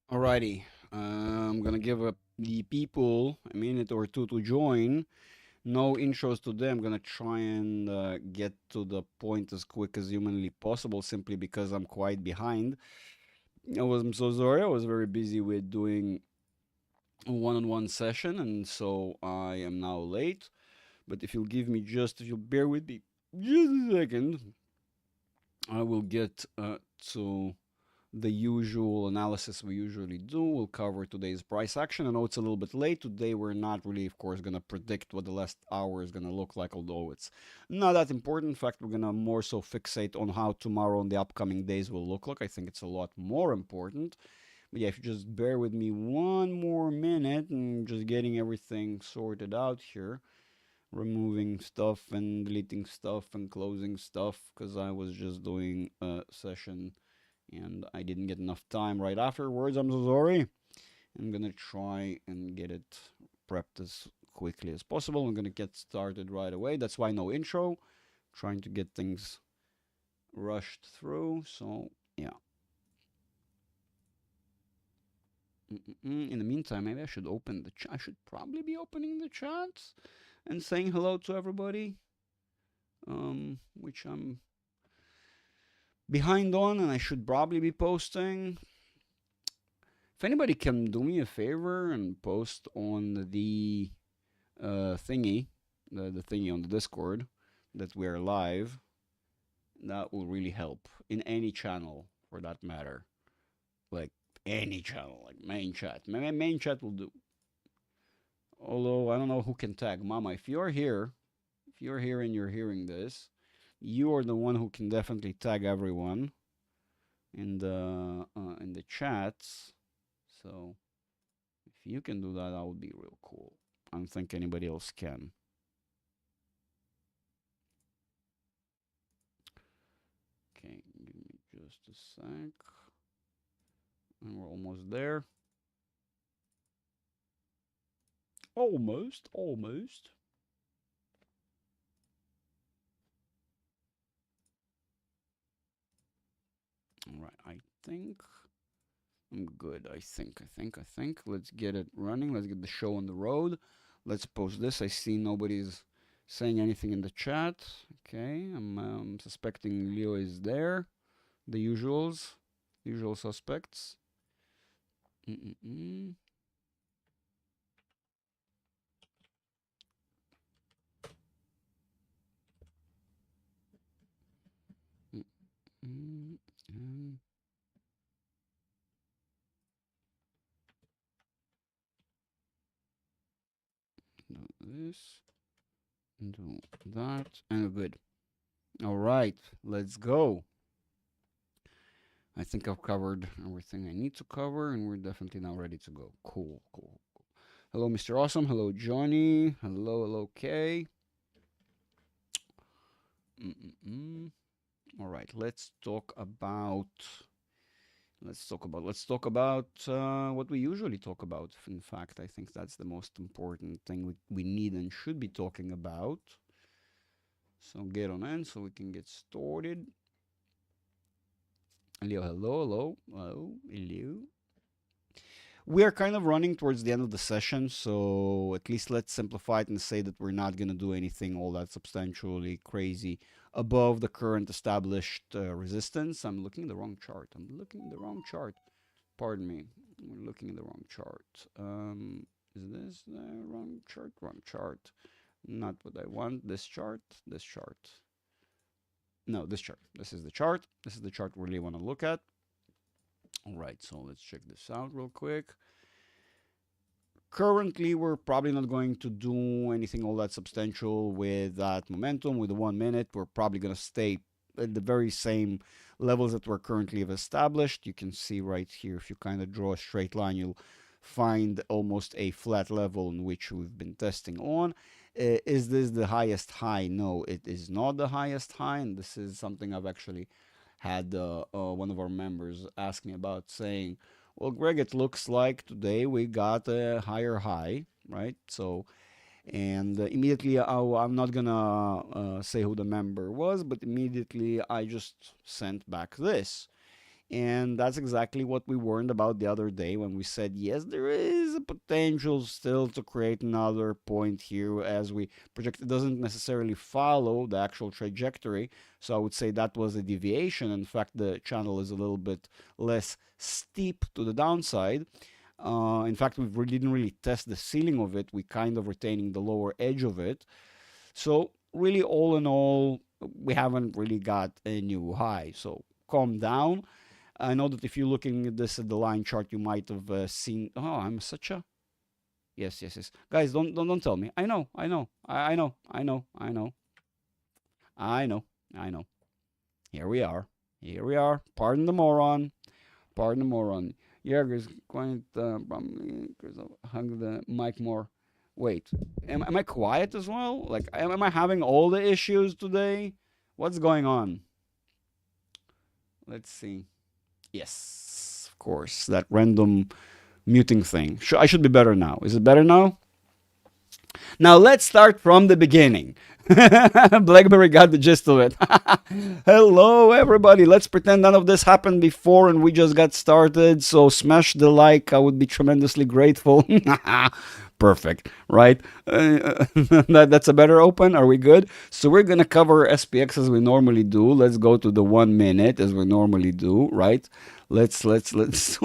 Alrighty, I'm gonna give the people a minute or two to join. No intros today. I'm gonna try and get to the point as quick as humanly possible, simply because I'm quite behind. I'm so sorry. I was very busy with doing a one-on-one session, and so I am now late. But if you'll bear with me just a second, I will get to the usual analysis we usually do. We'll cover today's price action. I know it's a little bit late. Today, we're not really, of course, going to predict what the last hour is going to look like, although it's not that important. In fact, we're going to more so fixate on how tomorrow and the upcoming days will look like. I think it's a lot more important. But yeah, if you just bear with me one more minute and just getting everything sorted out here, removing stuff and deleting stuff and closing stuff because I was just doing a session and I didn't get enough time right afterwards. I'm so sorry. I'm gonna try and get it prepped as quickly as possible. I'm gonna get started right away. That's why no intro. Trying to get things rushed through. So yeah. In the meantime, maybe I should open the chat. I should probably be opening the chats and saying hello to everybody. Which I'm behind on, and I should probably be posting. If anybody can do me a favor and post on the thingy, the thingy on the Discord that we are live, that will really help in any channel for that matter. Like any channel, like main chat. Main chat will do. Although I don't know who can tag Mama. If you're here and you're hearing this, you are the one who can definitely tag everyone in the chats. So if you can do that, that would be real cool. I don't think anybody else can. Okay, give me just a sec. And we're almost there. Almost, almost. All right, I think I'm good. I think. Let's get it running. Let's get the show on the road. Let's post this. I see nobody's saying anything in the chat. Okay, I'm suspecting Leo is there. The usual suspects. Mm-mm-mm. Mm-mm-mm. Do this, do that, and good. All right, let's go. I think I've covered everything I need to cover, and we're definitely now ready to go. Cool, cool. Hello, Mr. Awesome. Hello, Johnny. Hello, Kay. Mm-mm-mm. All right, let's talk about what we usually talk about. In fact, I think that's the most important thing we need and should be talking about. So get on in so we can get started. Hello. We are kind of running towards the end of the session, so at least let's simplify it and say that we're not going to do anything all that substantially crazy above the current established resistance. I'm looking at the wrong chart. Pardon me. We're looking at the wrong chart. Is this the wrong chart? Wrong chart. Not what I want. This chart. This chart. No, this chart. This is the chart. This is the chart we really want to look at. All right, so let's check this out real quick. Currently, we're probably not going to do anything all that substantial with that momentum, with the 1 minute. We're probably going to stay at the very same levels that we're currently have established. You can see right here, if you kind of draw a straight line, you'll find almost a flat level in which we've been testing on. Is this the highest high? No, it is not the highest high, and this is something I've actually had one of our members ask me about, saying, well, Greg, it looks like today we got a higher high, right? So, and immediately I'm not gonna say who the member was, but immediately I just sent back this. And that's exactly what we warned about the other day when we said, yes, there is a potential still to create another point here as we project. It doesn't necessarily follow the actual trajectory. So I would say that was a deviation. In fact, the channel is a little bit less steep to the downside. In fact, we didn't really test the ceiling of it. We kind of retaining the lower edge of it. So really, all in all, we haven't really got a new high. So calm down. I know that if you're looking at this at the line chart, you might have seen. Oh, I'm such a. Yes, yes, yes. Guys, don't tell me. I know, I know, I know, I know, I know, I know, I know. Here we are. Here we are. Pardon the moron. Pardon the moron. Jäger's going to hug the mic more. Wait, am I quiet as well? Like, am I having all the issues today? What's going on? Let's see. Yes, of course. That random muting thing. I should be better now. Is it better now? Now let's start from the beginning. BlackBerry got the gist of it. Hello, everybody. Let's pretend none of this happened before and we just got started. So smash the like. I would be tremendously grateful. Perfect, right? That's a better open. Are we good? So we're gonna cover SPX as we normally do. Let's go to the 1 minute as we normally do, right? Let's. That's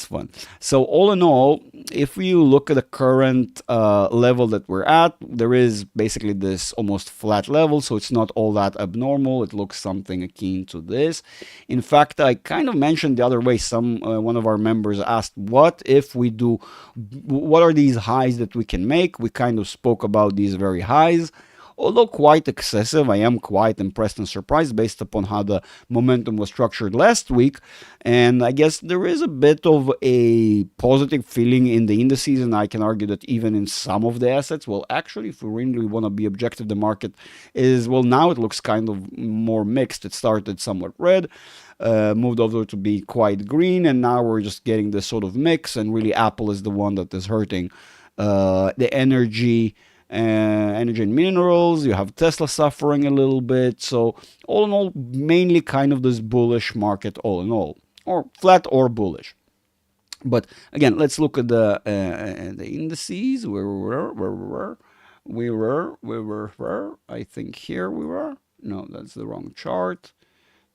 fun. So all in all, if you look at the current level that we're at, there is basically this almost flat level, so it's not all that abnormal. It looks something akin to this. In fact, I kind of mentioned the other way. One of our members asked, what if we do, what are these highs that we can make? We kind of spoke about these very highs. Although quite excessive, I am quite impressed and surprised based upon how the momentum was structured last week. And I guess there is a bit of a positive feeling in the indices, and I can argue that even in some of the assets. Well, actually, if we really want to be objective, the market is, well, now it looks kind of more mixed. It started somewhat red, moved over to be quite green, and now we're just getting this sort of mix, and really Apple is the one that is hurting. The energy and minerals. You have Tesla suffering a little bit. So all in all, mainly kind of this bullish market all in all, or flat or bullish. But again, let's look at the indices. Where we were. I think here we were. No, that's the wrong chart.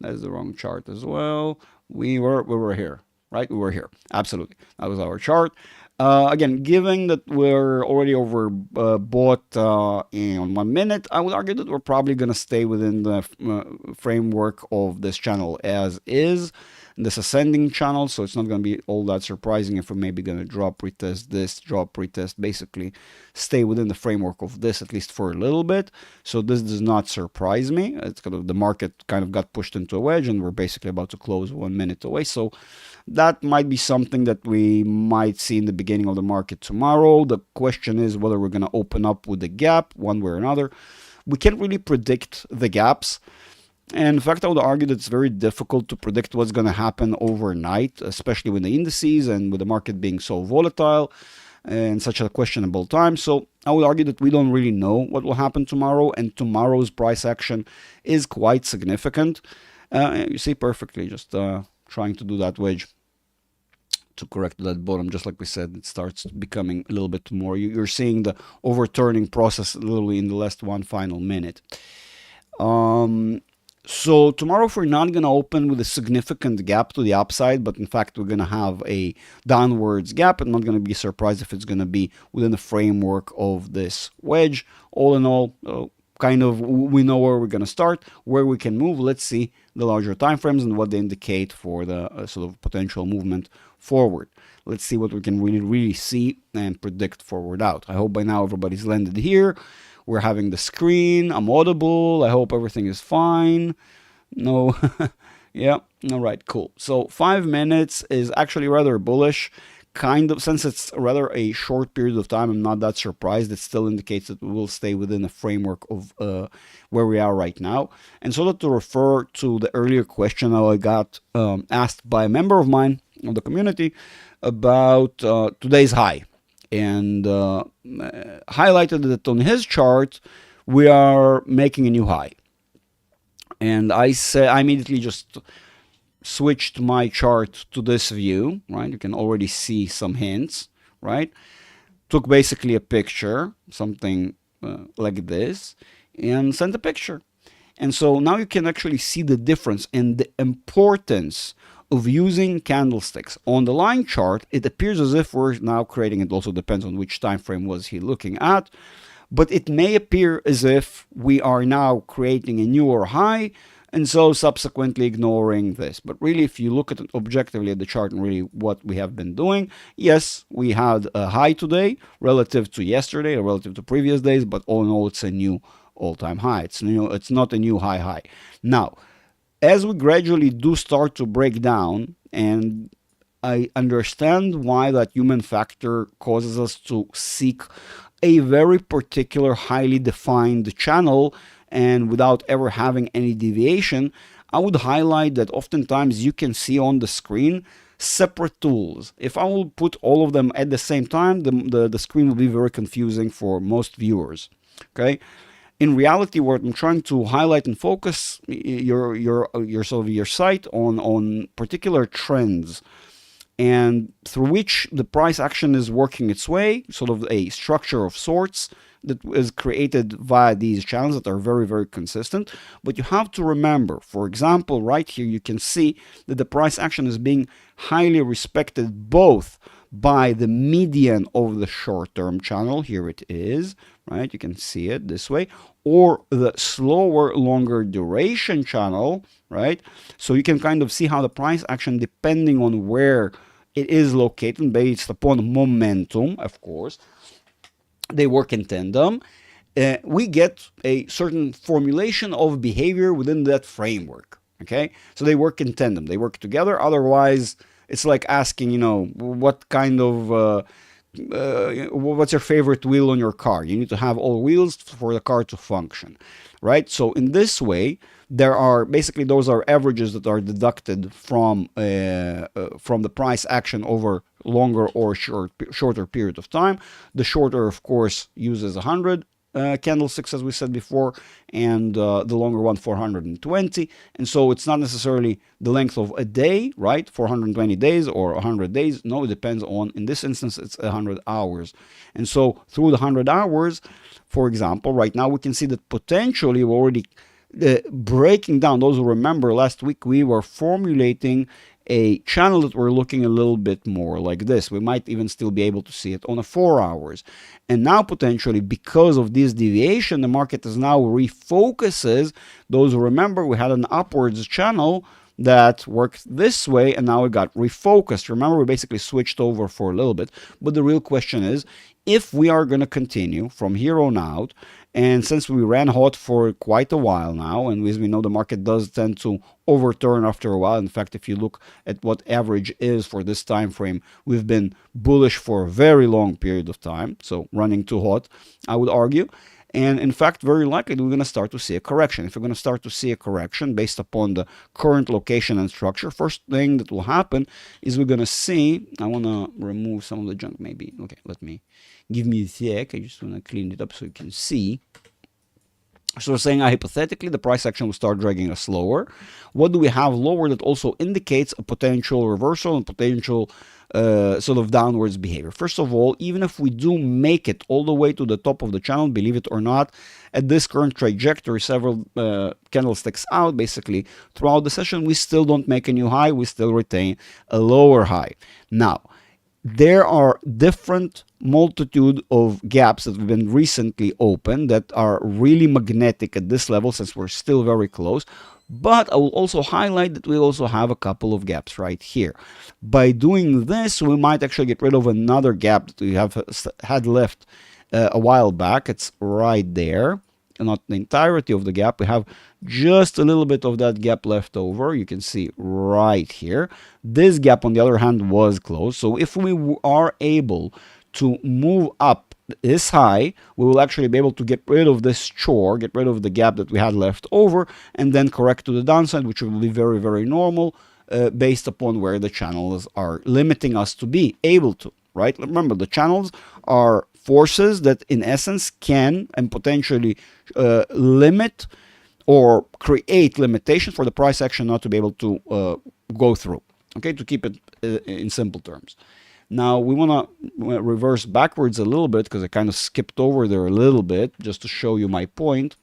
That's the wrong chart as well. We were here, right? We were here. Absolutely. That was our chart. Again, given that we're already overbought in 1 minute, I would argue that we're probably going to stay within the framework of this channel as is, this ascending channel, so it's not going to be all that surprising if we're maybe going to drop, retest this, drop, retest, basically stay within the framework of this, at least for a little bit. So this does not surprise me. It's kind of, the market kind of got pushed into a wedge, and we're basically about to close 1 minute away. So that might be something that we might see in the beginning of the market tomorrow. The question is whether we're going to open up with a gap one way or another. We can't really predict the gaps. And in fact, I would argue that it's very difficult to predict what's going to happen overnight, especially with the indices and with the market being so volatile and such a questionable time. So I would argue that we don't really know what will happen tomorrow, and tomorrow's price action is quite significant. You see perfectly, just trying to do that wedge to correct that bottom. Just like we said, it starts becoming a little bit more. You're seeing the overturning process literally in the last one final minute. So tomorrow, if we're not going to open with a significant gap to the upside, but in fact we're going to have a downwards gap, I'm not going to be surprised if it's going to be within the framework of this wedge. All in all, kind of we know where we're going to start, where we can move. Let's see the larger time frames and what they indicate for the sort of potential movement forward. Let's see what we can really see and predict forward out. I hope by now everybody's landed here. We're having the screen. I'm audible. I hope everything is fine. No. Yeah. All right. Cool. So 5 minutes is actually rather bullish. Kind of, since it's rather a short period of time, I'm not that surprised. It still indicates that we will stay within the framework of where we are right now. And so to refer to the earlier question I got asked by a member of mine of the community about today's high. And highlighted that on his chart, we are making a new high. And I immediately just switched my chart to this view, right? You can already see some hints, right? Took basically a picture, something like this, and sent a picture. And so now you can actually see the difference and the importance of using candlesticks. On the line chart, it appears as if we're now creating, it also depends on which time frame was he looking at, but it may appear as if we are now creating a newer high, and so subsequently ignoring this. But really, if you look at it objectively at the chart and really what we have been doing, yes, we had a high today relative to yesterday or relative to previous days, but all in all, it's a new all-time high. It's not a new high. Now, as we gradually do start to break down, and I understand why that human factor causes us to seek a very particular, highly defined channel, and without ever having any deviation, I would highlight that oftentimes you can see on the screen separate tools. If I will put all of them at the same time, the screen will be very confusing for most viewers. Okay. In reality, what I'm trying to highlight and focus your sight on particular trends, and through which the price action is working its way, sort of a structure of sorts that is created via these channels that are very, very consistent. But you have to remember, for example, right here, you can see that the price action is being highly respected both by the median of the short-term channel, here it is, right? You can see it this way, or the slower, longer duration channel, right? So you can kind of see how the price action, depending on where it is located, based upon momentum, of course, they work in tandem. We get a certain formulation of behavior within that framework, okay? So they work in tandem, they work together. Otherwise, it's like asking, what kind of, what's your favorite wheel on your car? You need to have all wheels for the car to function, right? So in this way, there are basically, those are averages that are deducted from the price action over longer or shorter period of time. The shorter, of course, uses 100 candlesticks, as we said before, and the longer one 420. And so it's not necessarily the length of a day, right? 420 days or 100 days. No, it depends on, in this instance, it's 100 hours. And so through the 100 hours, for example, right now we can see that potentially we're already breaking down. Those who remember, last week we were formulating a channel that we're looking a little bit more like this. We might even still be able to see it on a 4 hours. And now potentially, because of this deviation, the market is now refocuses. Those who remember, we had an upwards channel that worked this way, and now it got refocused. Remember, we basically switched over for a little bit. But the real question is, if we are going to continue from here on out, and since we ran hot for quite a while now, and as we know, the market does tend to overturn after a while. In fact, if you look at what average is for this time frame, we've been bullish for a very long period of time. So running too hot, I would argue. And in fact, very likely we're going to start to see a correction. If we're going to start to see a correction based upon the current location and structure, first thing that will happen is we're going to see, I want to remove some of the junk maybe. Okay, give me a sec. I just want to clean it up so you can see. So we're saying hypothetically the price action will start dragging us lower. What do we have lower that also indicates a potential reversal and potential sort of downwards behavior? First of all, even if we do make it all the way to the top of the channel, believe it or not, at this current trajectory, several candlesticks out, basically throughout the session, we still don't make a new high. We still retain a lower high. Now, there are different multitude of gaps that have been recently opened that are really magnetic at this level, since we're still very close. But I will also highlight that we also have a couple of gaps right here. By doing this, we might actually get rid of another gap that we have had left a while back. It's right there, not the entirety of the gap. We have just a little bit of that gap left over. You can see right here. This gap, on the other hand, was closed. So if we are able to move up this high, we will actually be able to get rid of this chore, get rid of the gap that we had left over, and then correct to the downside, which will be very, very normal based upon where the channels are limiting us to be able to, right? Remember, the channels are forces that in essence can and potentially limit or create limitation for the price action not to be able to go through. Okay, to keep it in simple terms. Now we want to reverse backwards a little bit because I kind of skipped over there a little bit just to show you my point.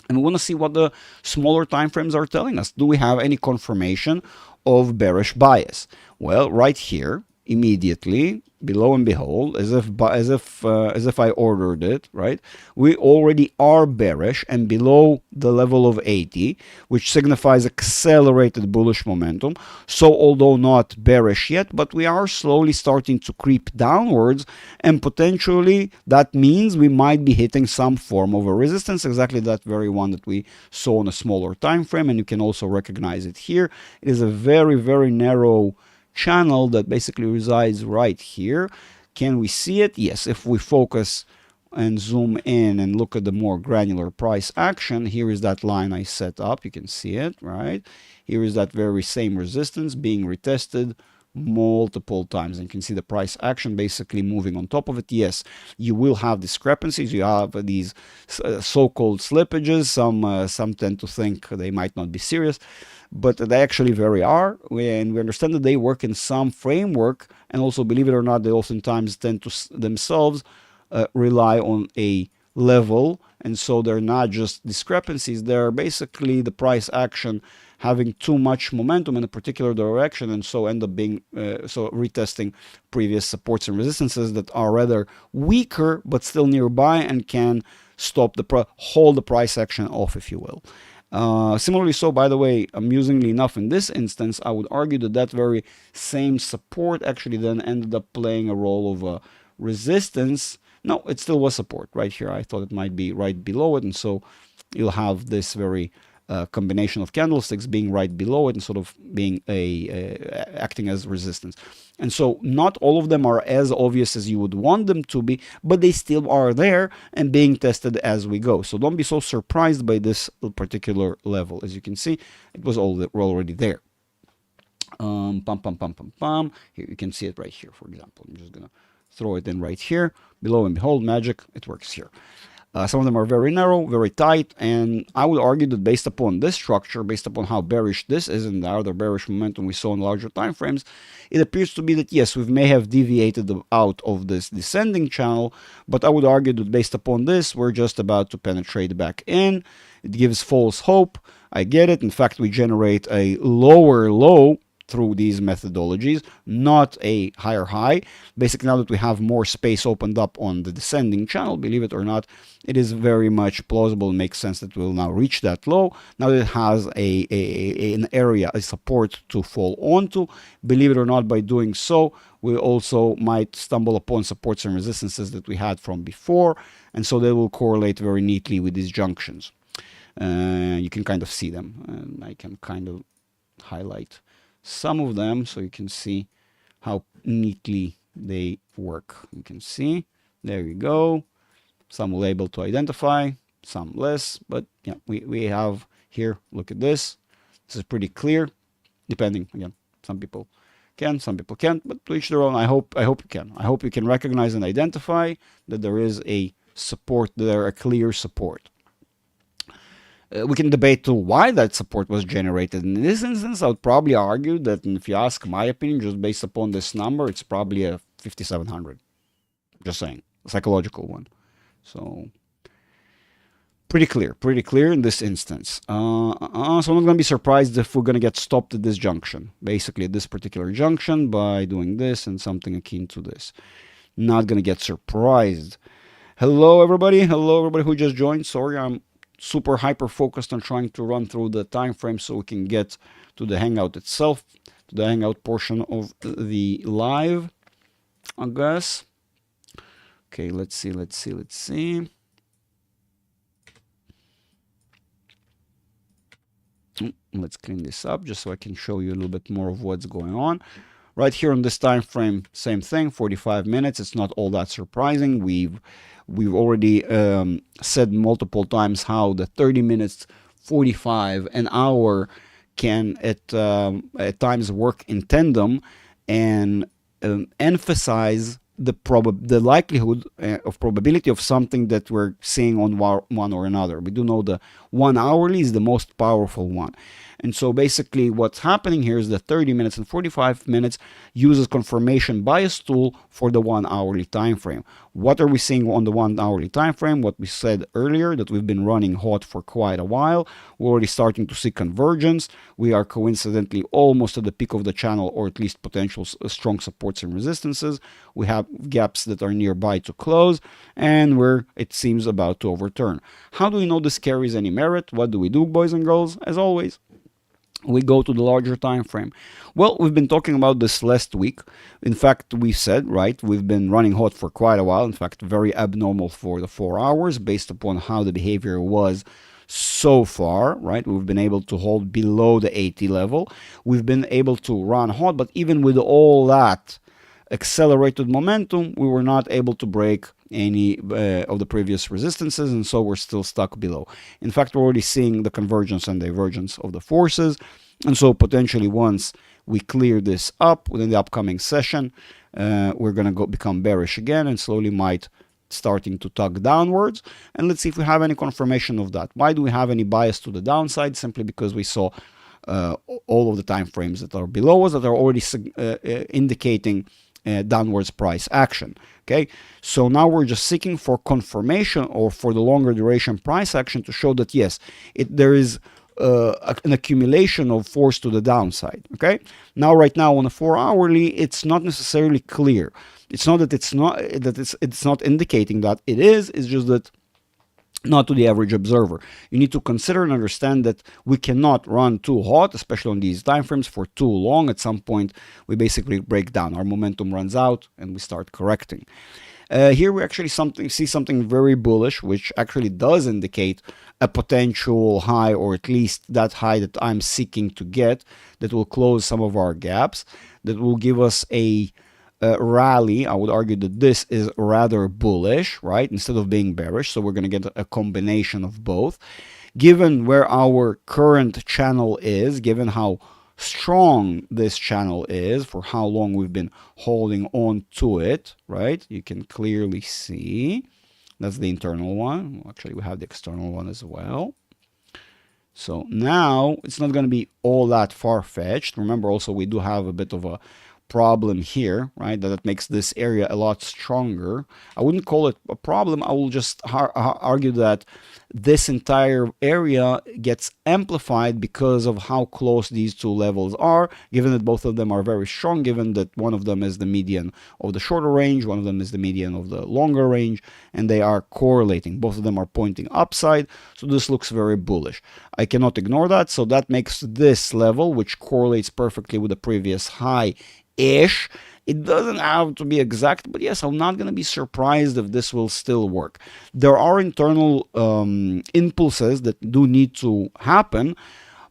And we want to see what the smaller time frames are telling us. Do we have any confirmation of bearish bias? Well, right here, immediately, below and behold, as if I ordered it, right? We already are bearish and below the level of 80, which signifies accelerated bullish momentum. So although not bearish yet, but we are slowly starting to creep downwards, and potentially that means we might be hitting some form of a resistance, exactly that very one that we saw on a smaller time frame, and you can also recognize it here. It is a very, very narrow channel that basically resides right here. Can we see it? Yes. If we focus and zoom in and look at the more granular price action, here is that line I set up. You can see it, right? Here is that very same resistance being retested multiple times, and you can see the price action basically moving on top of it. Yes, you will have discrepancies. You have these so-called slippages. Some tend to think they might not be serious, but they actually very are, and we understand that they work in some framework, and also, believe it or not, they oftentimes tend to themselves rely on a level, and so they're not just discrepancies, they're basically the price action having too much momentum in a particular direction, and so end up being retesting previous supports and resistances that are rather weaker but still nearby and can stop hold the price action off, if you will. Similarly so, by the way, amusingly enough, in this instance, I would argue that that very same support actually then ended up playing a role of resistance. No, it still was support right here. I thought it might be right below it, and so you'll have this very combination of candlesticks being right below it and sort of being acting as resistance. And so not all of them are as obvious as you would want them to be, but they still are there and being tested as we go. So don't be so surprised by this particular level. As you can see, it was already there. Here you can see it right here, for example. I'm just gonna throw it in right here. Below and behold, magic, it works here. Some of them are very narrow, very tight, and I would argue that based upon this structure, based upon how bearish this is and the other bearish momentum we saw in larger time frames, it appears to be that yes, we may have deviated out of this descending channel, but I would argue that based upon this, we're just about to penetrate back in. It gives false hope. I get it. In fact, we generate a lower low through these methodologies, not a higher high. Basically, now that we have more space opened up on the descending channel, believe it or not, it is very much plausible and makes sense that we'll now reach that low. Now that it has an area, a support to fall onto, believe it or not, by doing so, we also might stumble upon supports and resistances that we had from before, and so they will correlate very neatly with these junctions. You can kind of see them, and I can kind of highlight some of them so you can see how neatly they work. You can see, there you go. Some we'll able to identify, some less, but yeah, we have here, look at this. This is pretty clear, depending, again, some people can, some people can't, but to each their own. I hope you can. I hope you can recognize and identify that there is a support there, a clear support. We can debate to why that support was generated. In this instance, I would probably argue that, and if you ask my opinion, just based upon this number, it's probably a 5,700. Just saying, a psychological one. So, pretty clear in this instance. So I'm not going to be surprised if we're going to get stopped at this junction. Basically, at this particular junction by doing this and something akin to this. Not going to get surprised. Hello, everybody. Hello, everybody who just joined. Sorry, I'm super hyper focused on trying to run through the time frame so we can get to the hangout itself, to the hangout portion of the live, I guess. Okay, let's see. Let's clean this up just so I can show you a little bit more of what's going on. Right here on this time frame, same thing, 45 minutes. It's not all that surprising. We've already said multiple times how the 30 minutes, 45, an hour can at times work in tandem and emphasize the likelihood of probability of something that we're seeing on one or another. We do know the 1 hourly is the most powerful one. And so basically what's happening here is the 30 minutes and 45 minutes uses confirmation bias tool for the 1 hourly time frame. What are we seeing on the 1 hourly time frame? What we said earlier, that we've been running hot for quite a while. We're already starting to see convergence. We are coincidentally almost at the peak of the channel, or at least potential strong supports and resistances. We have gaps that are nearby to close, and we're, it seems, about to overturn. How do we know this carries any merit? What do we do, boys and girls? As always, we go to the larger time frame. Well, we've been talking about this last week. In fact, we said, right, we've been running hot for quite a while. In fact, very abnormal for the 4 hours based upon how the behavior was so far, right? We've been able to hold below the 80 level. We've been able to run hot, but even with all that accelerated momentum, we were not able to break any of the previous resistances, and so we're still stuck below. In fact, we're already seeing the convergence and divergence of the forces, and so potentially once we clear this up within the upcoming session, we're going to become bearish again and slowly might starting to tug downwards. And let's see if we have any confirmation of that. Why do we have any bias to the downside? Simply because we saw all of the time frames that are below us that are already indicating downwards price action. Okay, so now we're just seeking for confirmation or for the longer duration price action to show that yes, there is an accumulation of force to the downside. Okay, now right now on a 4 hourly, it's not necessarily clear. It's not that it's not indicating that it is. It's just that not to the average observer. You need to consider and understand that we cannot run too hot, especially on these time frames, for too long. At some point, we basically break down. Our momentum runs out and we start correcting. Here we actually see something very bullish, which actually does indicate a potential high, or at least that high that I'm seeking to get, that will close some of our gaps, that will give us a rally. I would argue that this is rather bullish, right, instead of being bearish. So we're going to get a combination of both. Given where our current channel is, given how strong this channel is, for how long we've been holding on to it, right, you can clearly see that's the internal one. Actually, we have the external one as well. So now it's not going to be all that far-fetched. Remember also, we do have a bit of a problem here, right, that makes this area a lot stronger. I wouldn't call it a problem. I will just argue that this entire area gets amplified because of how close these two levels are, given that both of them are very strong, given that one of them is the median of the shorter range, one of them is the median of the longer range, and they are correlating. Both of them are pointing upside, so this looks very bullish. I cannot ignore that, so that makes this level, which correlates perfectly with the previous high-ish. It doesn't have to be exact, but yes, I'm not going to be surprised if this will still work. There are internal impulses that do need to happen,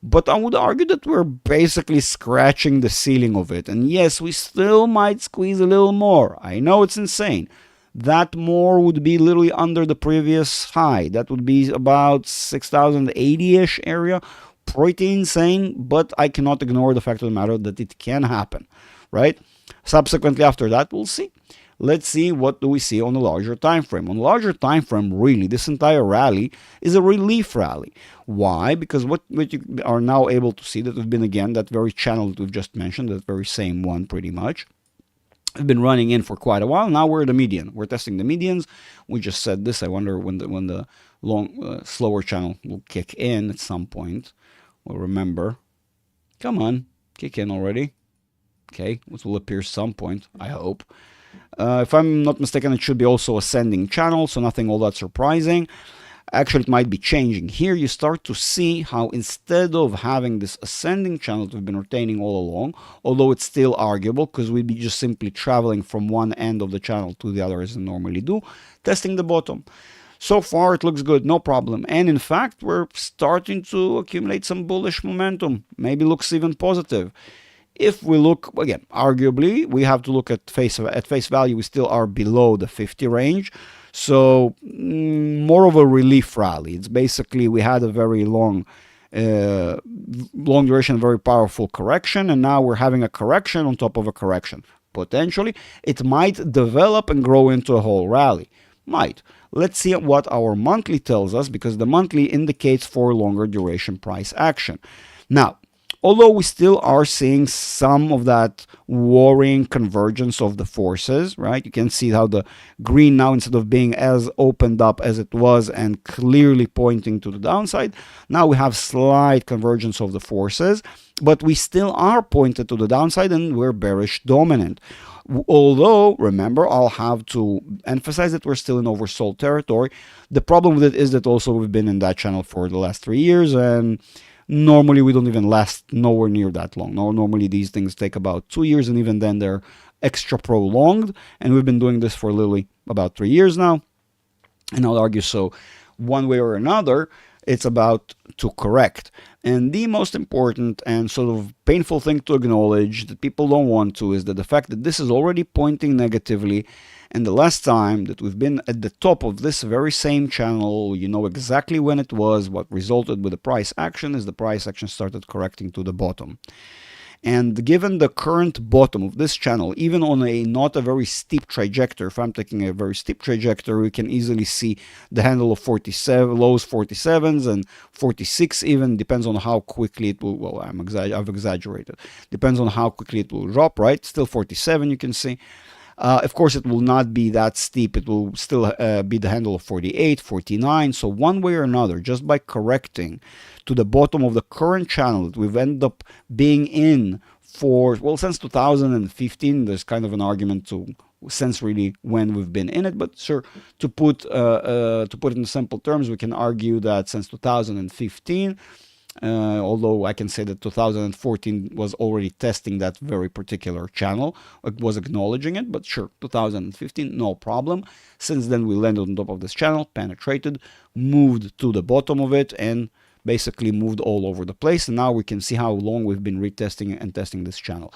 but I would argue that we're basically scratching the ceiling of it. And yes, we still might squeeze a little more. I know it's insane. That more would be literally under the previous high. That would be about 6,080-ish area. Pretty insane, but I cannot ignore the fact of the matter that it can happen, right? Subsequently, after that, we'll see. Let's see what do we see on a larger time frame. On a larger time frame, really, this entire rally is a relief rally. Why? Because what you are now able to see, that we've been, again, that very channel that we've just mentioned, that very same one pretty much, we've been running in for quite a while. Now we're at the median. We're testing the medians. We just said this. I wonder when the long, slower channel will kick in at some point. We'll remember. Come on, kick in already. Okay, which will appear some point, I hope. If I'm not mistaken, it should be also ascending channel, so nothing all that surprising. Actually, it might be changing. Here you start to see how instead of having this ascending channel that we've been retaining all along, although it's still arguable because we'd be just simply traveling from one end of the channel to the other as we normally do, testing the bottom. So far, it looks good, no problem. And in fact, we're starting to accumulate some bullish momentum. Maybe looks even positive. If we look, again, arguably, we have to look at face value, we still are below the 50 range. So more of a relief rally. It's basically, we had a very long duration, very powerful correction, and now we're having a correction on top of a correction. potentially, it might develop and grow into a whole rally. Might. Let's see what our monthly tells us, because the monthly indicates for longer duration price action. Now, although we still are seeing some of that worrying convergence of the forces, right? You can see how the green now, instead of being as opened up as it was and clearly pointing to the downside, now we have slight convergence of the forces, but we still are pointed to the downside and we're bearish dominant. Although, remember, I'll have to emphasize that we're still in oversold territory. The problem with it is that also we've been in that channel for the last 3 years, and normally we don't even last nowhere near that long. Normally these things take about 2 years, and even then they're extra prolonged, and we've been doing this for literally about 3 years now. And I'll argue so one way or another, it's about to correct. And the most important and sort of painful thing to acknowledge that people don't want to is that the fact that this is already pointing negatively, and the last time that we've been at the top of this very same channel, you know exactly when it was. What resulted with the price action is the price action started correcting to the bottom. And given the current bottom of this channel, even on a not a very steep trajectory, if I'm taking a very steep trajectory, we can easily see the handle of 47, lows 47s and 46 even, depends on how quickly it will, well, I've exaggerated. Depends on how quickly it will drop, right? Still 47, you can see. Of course, it will not be that steep. It will still be the handle of 48, 49. So one way or another, just by correcting to the bottom of the current channel that we've ended up being in for, well, since 2015, there's kind of an argument to sense really when we've been in it. But sure, to put it in simple terms, we can argue that since 2015, although I can say that 2014 was already testing that very particular channel, it was acknowledging it, but sure, 2015, no problem. Since then, we landed on top of this channel, penetrated, moved to the bottom of it, and basically moved all over the place. And now we can see how long we've been retesting and testing this channel.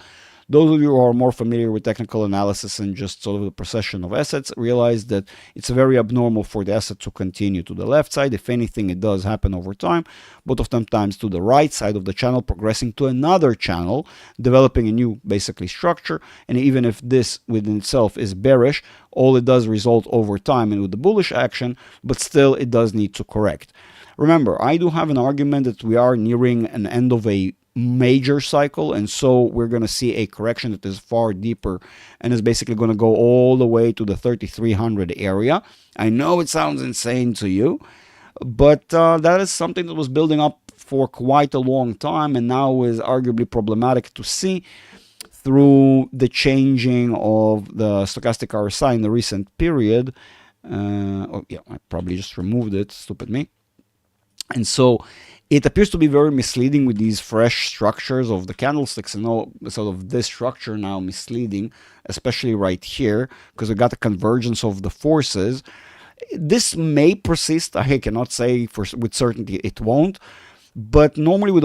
Those of you who are more familiar with technical analysis and just sort of the precession of assets realize that it's very abnormal for the asset to continue to the left side. If anything, it does happen over time, but oftentimes to the right side of the channel, progressing to another channel, developing a new basically structure. And even if this within itself is bearish, all it does result over time and with the bullish action, but still it does need to correct. Remember, I do have an argument that we are nearing an end of a major cycle, and so we're going to see a correction that is far deeper and is basically going to go all the way to the 3300 area. I know it sounds insane to you, but that is something that was building up for quite a long time and now is arguably problematic to see through the changing of the stochastic RSI in the recent period. Oh yeah, I probably just removed it, stupid me. And so it appears to be very misleading with these fresh structures of the candlesticks, and all sort of this structure now misleading, especially right here, because we got a convergence of the forces. This may persist. I cannot say with certainty it won't, but normally with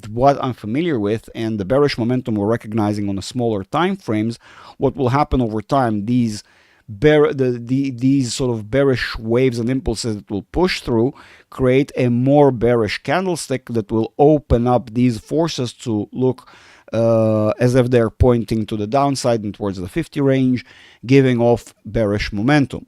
what I'm familiar with and the bearish momentum we're recognizing on the smaller time frames, what will happen over time, these sort of bearish waves and impulses that will push through create a more bearish candlestick that will open up these forces to look as if they're pointing to the downside and towards the 50 range, giving off bearish momentum.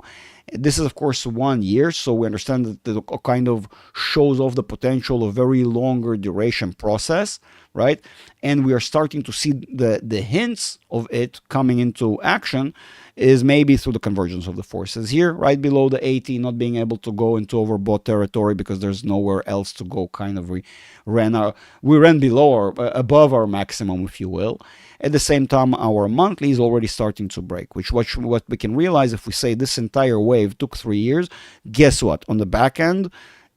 This is, of course, 1 year, so we understand that it kind of shows off the potential of very longer duration process, right? And we are starting to see the hints of it coming into action is maybe through the convergence of the forces here, right below the 80, not being able to go into overbought territory because there's nowhere else to go. Kind of we ran below or above our maximum, if you will. At the same time, our monthly is already starting to break, which what we can realize if we say this entire wave took 3 years, guess what? On the back end,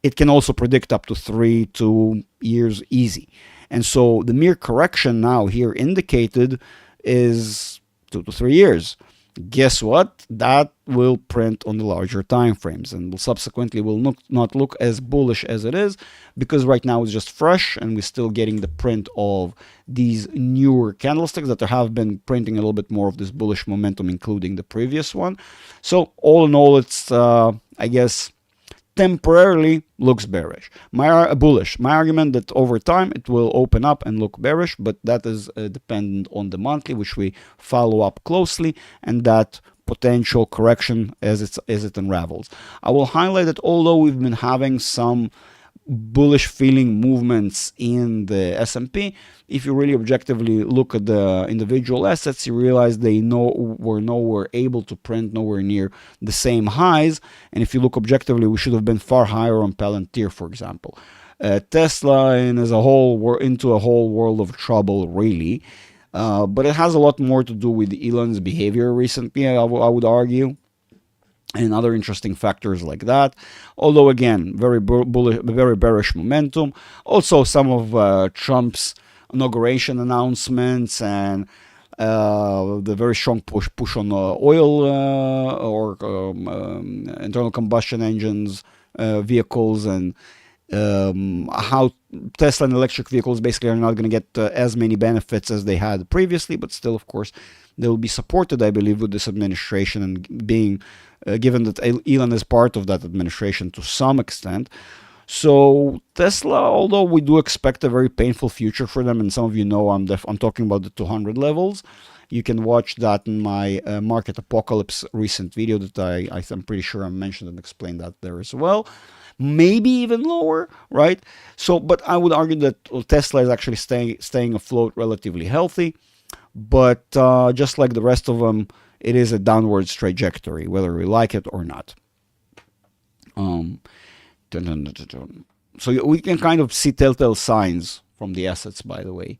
it can also predict up to 2 years easy. And so the mere correction now here indicated is 2 to 3 years. Guess what? That will print on the larger time frames and will subsequently will not look as bullish as it is, because right now it's just fresh and we're still getting the print of these newer candlesticks that have been printing a little bit more of this bullish momentum, including the previous one. So all in all, it's I guess temporarily looks bullish. My argument that over time it will open up and look bearish, but that is dependent on the monthly, which we follow up closely, and that potential correction as it unravels. I will highlight that although we've been having some bullish feeling movements in the S&P, if you really objectively look at the individual assets, you realize they were nowhere able to print nowhere near the same highs. And if you look objectively, we should have been far higher on Palantir, for example. Tesla and as a whole, we're into a whole world of trouble, really. But it has a lot more to do with Elon's behavior recently, I would argue, and other interesting factors like that. Although again, very bullish, very bearish momentum. Also, some of Trump's inauguration announcements and the very strong push on oil or internal combustion engines vehicles, and how Tesla and electric vehicles basically are not going to get as many benefits as they had previously, but still, of course, they will be supported, I believe, with this administration, and being given that Elon is part of that administration to some extent. So Tesla, although we do expect a very painful future for them, and some of you know I'm talking about the 200 levels. You can watch that in my Market Apocalypse recent video that I'm pretty sure I mentioned and explained that there as well. Maybe even lower, right? So, but I would argue that Tesla is actually staying afloat relatively healthy. But just like the rest of them, it is a downwards trajectory, whether we like it or not. So we can kind of see telltale signs from the assets, by the way,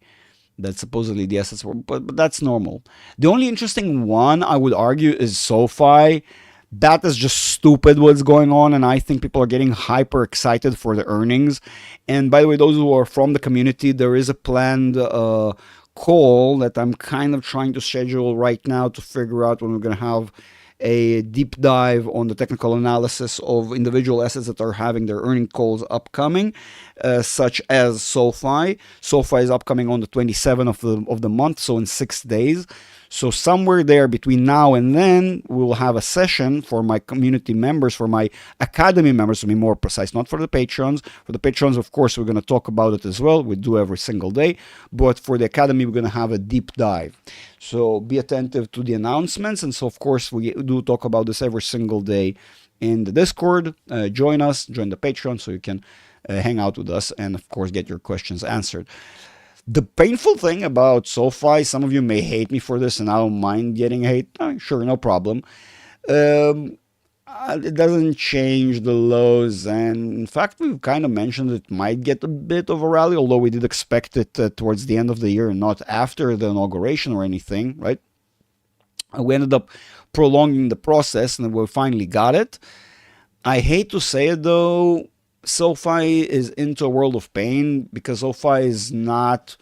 that supposedly the assets were, but that's normal. The only interesting one, I would argue, is SoFi. That is just stupid what's going on, and I think people are getting hyper excited for the earnings. And by the way, those who are from the community, there is a planned call that I'm kind of trying to schedule right now to figure out when we're going to have a deep dive on the technical analysis of individual assets that are having their earning calls upcoming, such as SoFi. SoFi is upcoming on the 27th of the month, so in 6 days. So somewhere there between now and then, we'll have a session for my community members, for my academy members, to be more precise, not for the patrons. For the patrons, of course, we're going to talk about it as well. We do every single day. But for the academy, we're going to have a deep dive. So be attentive to the announcements. And so, of course, we do talk about this every single day in the Discord. Join us, join the Patreon, so you can hang out with us and, of course, get your questions answered. The painful thing about SoFi, some of you may hate me for this, and I don't mind getting hate. Sure, no problem. It doesn't change the lows, and in fact, we've kind of mentioned it might get a bit of a rally, although we did expect it towards the end of the year and not after the inauguration or anything, right? We ended up prolonging the process, and we finally got it. I hate to say it, though. SoFi is into a world of pain because SoFi is not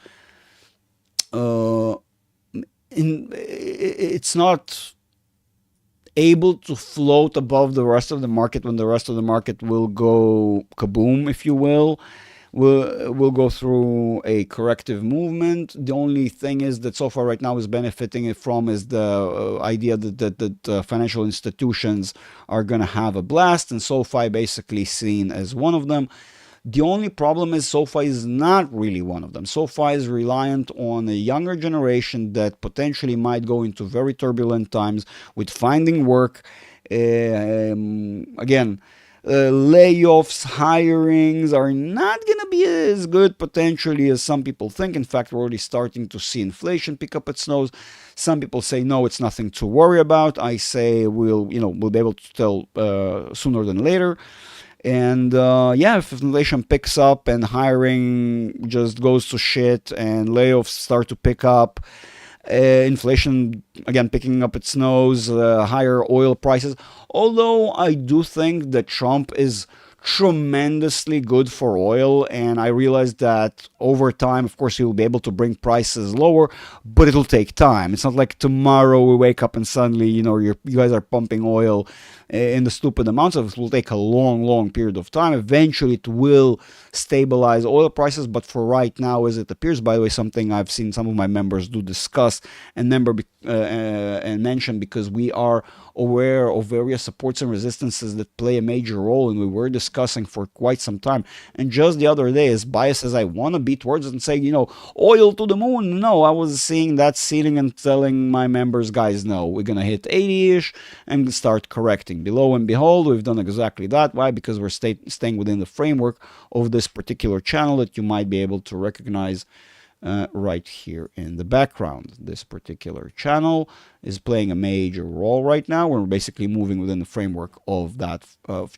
it's not able to float above the rest of the market when the rest of the market will go kaboom, if you will. We'll go through a corrective movement. The only thing is that SoFi right now is benefiting from is the idea that financial institutions are going to have a blast, and SoFi basically seen as one of them. The only problem is SoFi is not really one of them. SoFi is reliant on a younger generation that potentially might go into very turbulent times with finding work. Again, layoffs, hirings are not going to be as good potentially as some people think. In fact, we're already starting to see inflation pick up its nose. Some people say, no, it's nothing to worry about. I say we'll be able to tell sooner than later. And yeah, if inflation picks up and hiring just goes to shit and layoffs start to pick up, inflation again picking up its nose, higher oil prices. Although I do think that Trump is tremendously good for oil. And I realized that over time, of course, you'll be able to bring prices lower, but it'll take time. It's not like tomorrow we wake up and suddenly, you guys are pumping oil in the stupid amounts of it. Will take a long period of time. Eventually it will stabilize oil prices, but for right now, as it appears, by the way, something I've seen some of my members do discuss and mention, because we are aware of various supports and resistances that play a major role, and we were discussing for quite some time. And just the other day, as biased as I want to be towards it and say, oil to the moon, no, I was seeing that ceiling and telling my members, guys, no, we're going to hit 80-ish and start correcting below, and behold, we've done exactly that. Why? Because we're staying within the framework of this particular channel that you might be able to recognize right here in the background. This particular channel is playing a major role right now. We're basically moving within the framework of that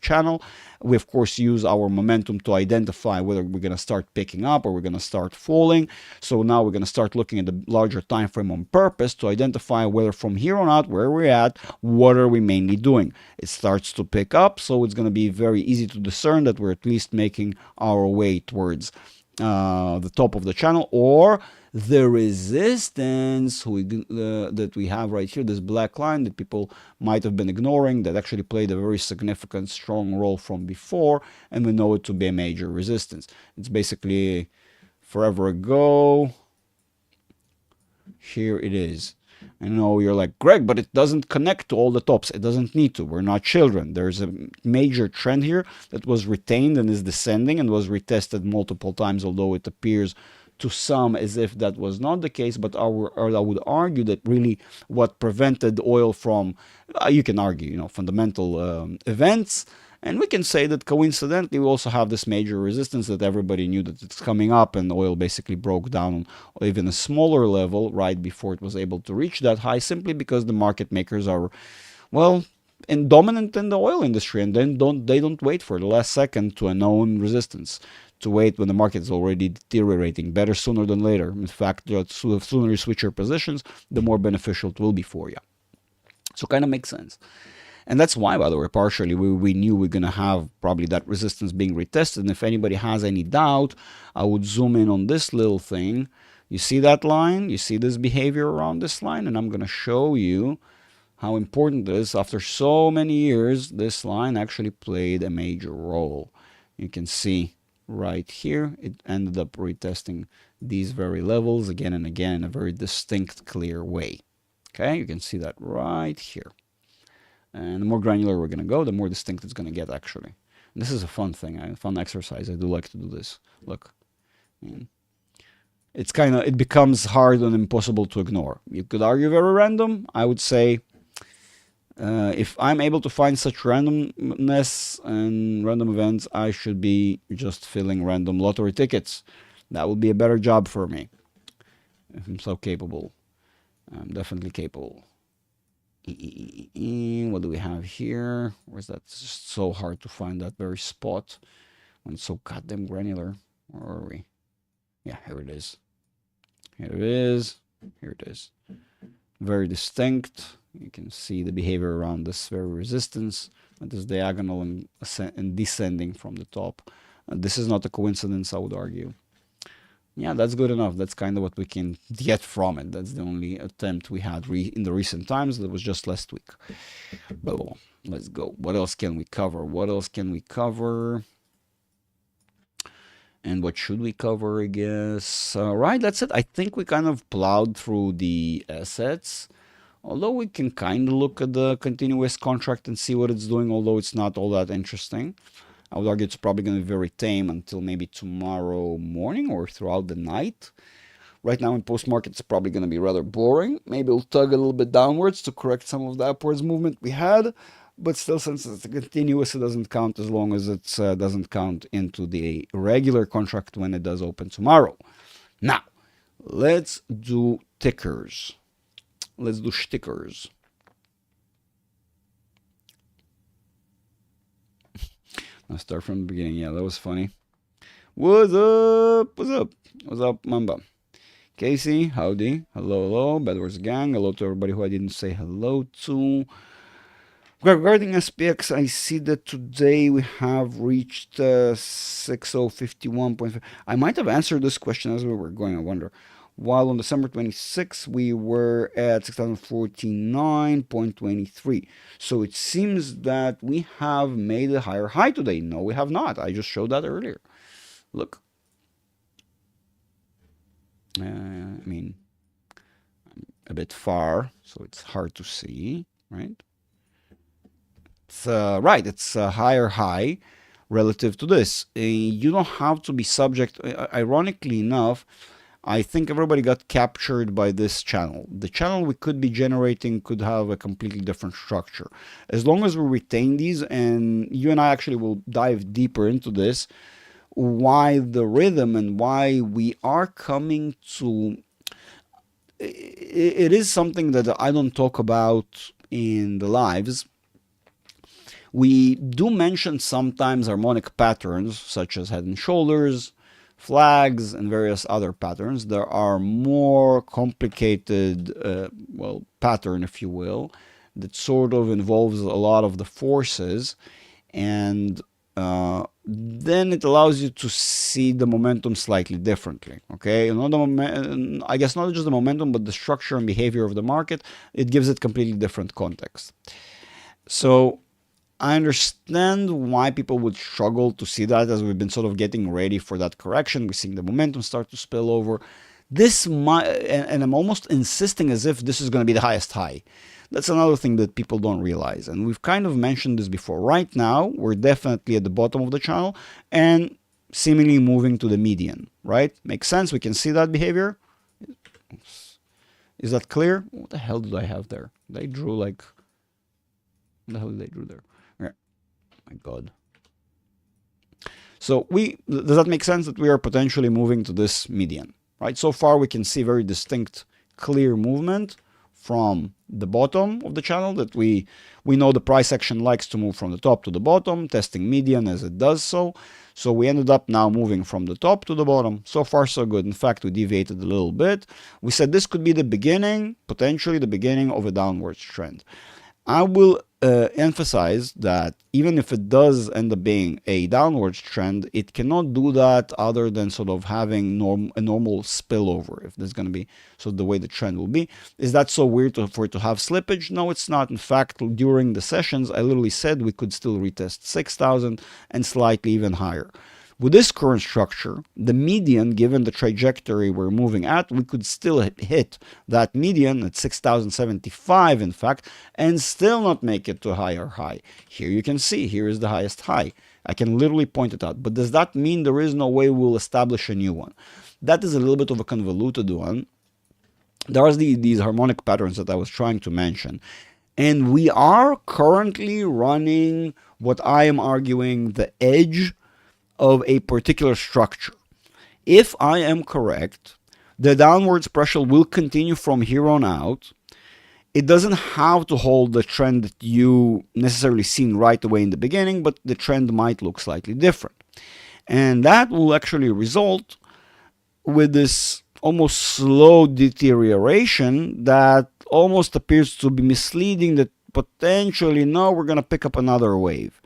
channel. We, of course, use our momentum to identify whether we're going to start picking up or we're going to start falling. So now we're going to start looking at the larger time frame on purpose to identify whether from here on out, where we're at, what are we mainly doing. It starts to pick up, so it's going to be very easy to discern that we're at least making our way towards the top of the channel, or the resistance that we have right here, this black line that people might have been ignoring, that actually played a very significant, strong role from before, and we know it to be a major resistance. It's basically forever ago. Here it is. I know you're like, Greg, but it doesn't connect to all the tops. It doesn't need to. We're not children. There's a major trend here that was retained and is descending and was retested multiple times, although it appears to some as if that was not the case. But I would argue that really what prevented oil from, you can argue, fundamental events. And we can say that coincidentally, we also have this major resistance that everybody knew that it's coming up, and oil basically broke down on even a smaller level right before it was able to reach that high, simply because the market makers are, well, dominant in the oil industry, and then they don't wait for the last second to a known resistance, to wait when the market is already deteriorating. Better sooner than later. In fact, the sooner you switch your positions, the more beneficial it will be for you. So kind of makes sense. And that's why, by the way, partially we knew we're going to have probably that resistance being retested. And if anybody has any doubt, I would zoom in on this little thing. You see that line? You see this behavior around this line? And I'm going to show you how important it is. After so many years, this line actually played a major role. You can see right here, it ended up retesting these very levels again and again in a very distinct, clear way. Okay, you can see that right here. And the more granular we're going to go, the more distinct it's going to get, actually. And this is a fun thing, a fun exercise. I do like to do this. Look. It becomes hard and impossible to ignore. You could argue very random. I would say if I'm able to find such randomness and random events, I should be just filling random lottery tickets. That would be a better job for me. If I'm so capable. I'm definitely capable. What do we have here? Where's that? It's just so hard to find that very spot when it's so goddamn granular. Where are we? Yeah, here it is. Here it is. Here it is. Very distinct. You can see the behavior around this very resistance. It is diagonal and descending from the top. This is not a coincidence, I would argue. Yeah, that's good enough. That's kind of what we can get from it. That's the only attempt we had in the recent times. That was just last week. But well, let's go. What else can we cover? What else can we cover? And what should we cover, I guess? Right, that's it. I think we kind of plowed through the assets. Although we can kind of look at the continuous contract and see what it's doing, although it's not all that interesting. I would argue it's probably going to be very tame until maybe tomorrow morning or throughout the night. Right now in post-market, it's probably going to be rather boring. Maybe we'll tug a little bit downwards to correct some of the upwards movement we had. But still, since it's continuous, it doesn't count as long as it doesn't count into the regular contract when it does open tomorrow. Now, let's do tickers. Let's do stickers. I'll start from the beginning. Yeah, that was funny. What's up? What's up? What's up, Mamba? Casey, howdy. Hello, hello. Bedwars gang. Hello to everybody who I didn't say hello to. Regarding SPX, I see that today we have reached 6051.5. I might have answered this question as we were going, I wonder. While on December 26th, we were at 6049.23. So it seems that we have made a higher high today. No, we have not. I just showed that earlier. Look. I mean, a bit far, so it's hard to see, right? It's right, it's a higher high relative to this. You don't have to be subject. Ironically enough, I think everybody got captured by this channel. The channel we could be generating could have a completely different structure. As long as we retain these, and you and I actually will dive deeper into this, why the rhythm and why we are coming to it is something that I don't talk about in the lives. We do mention sometimes harmonic patterns such as head and shoulders, flags, and various other patterns. There are more complicated, well, pattern, if you will, that sort of involves a lot of the forces, and then it allows you to see the momentum slightly differently. Okay, I guess not just the momentum, but the structure and behavior of the market. It gives it completely different context. So I understand why people would struggle to see that, as we've been sort of getting ready for that correction. We're seeing the momentum start to spill over. This might, and I'm almost insisting as if this is going to be the highest high. That's another thing that people don't realize, and we've kind of mentioned this before. Right now, we're definitely at the bottom of the channel and seemingly moving to the median, right? Makes sense. We can see that behavior. Is that clear? What the hell did I have there? They drew like, what the hell did they drew there? My God. So does that make sense that we are potentially moving to this median, right? So far we can see very distinct, clear movement from the bottom of the channel that we know the price action likes to move from the top to the bottom, testing median as it does so. So we ended up now moving from the top to the bottom. So far so good. In fact, we deviated a little bit. We said this could be the beginning, potentially the beginning of a downwards trend. I will emphasize that even if it does end up being a downwards trend, it cannot do that other than sort of having a normal spillover, if there's going to be sort of the way the trend will be. Is that so weird for it to have slippage? No, it's not. In fact, during the sessions, I literally said we could still retest 6,000 and slightly even higher. With this current structure, the median, given the trajectory we're moving at, we could still hit that median at 6,075, in fact, and still not make it to a higher high. Here you can see, here is the highest high. I can literally point it out. But does that mean there is no way we'll establish a new one? That is a little bit of a convoluted one. There are these harmonic patterns that I was trying to mention. And we are currently running what I am arguing the edge of a particular structure. If I am correct, the downwards pressure will continue from here on out. It doesn't have to hold the trend that you necessarily seen right away in the beginning, but the trend might look slightly different. And that will actually result with this almost slow deterioration that almost appears to be misleading, that potentially, no, we're going to pick up another wave.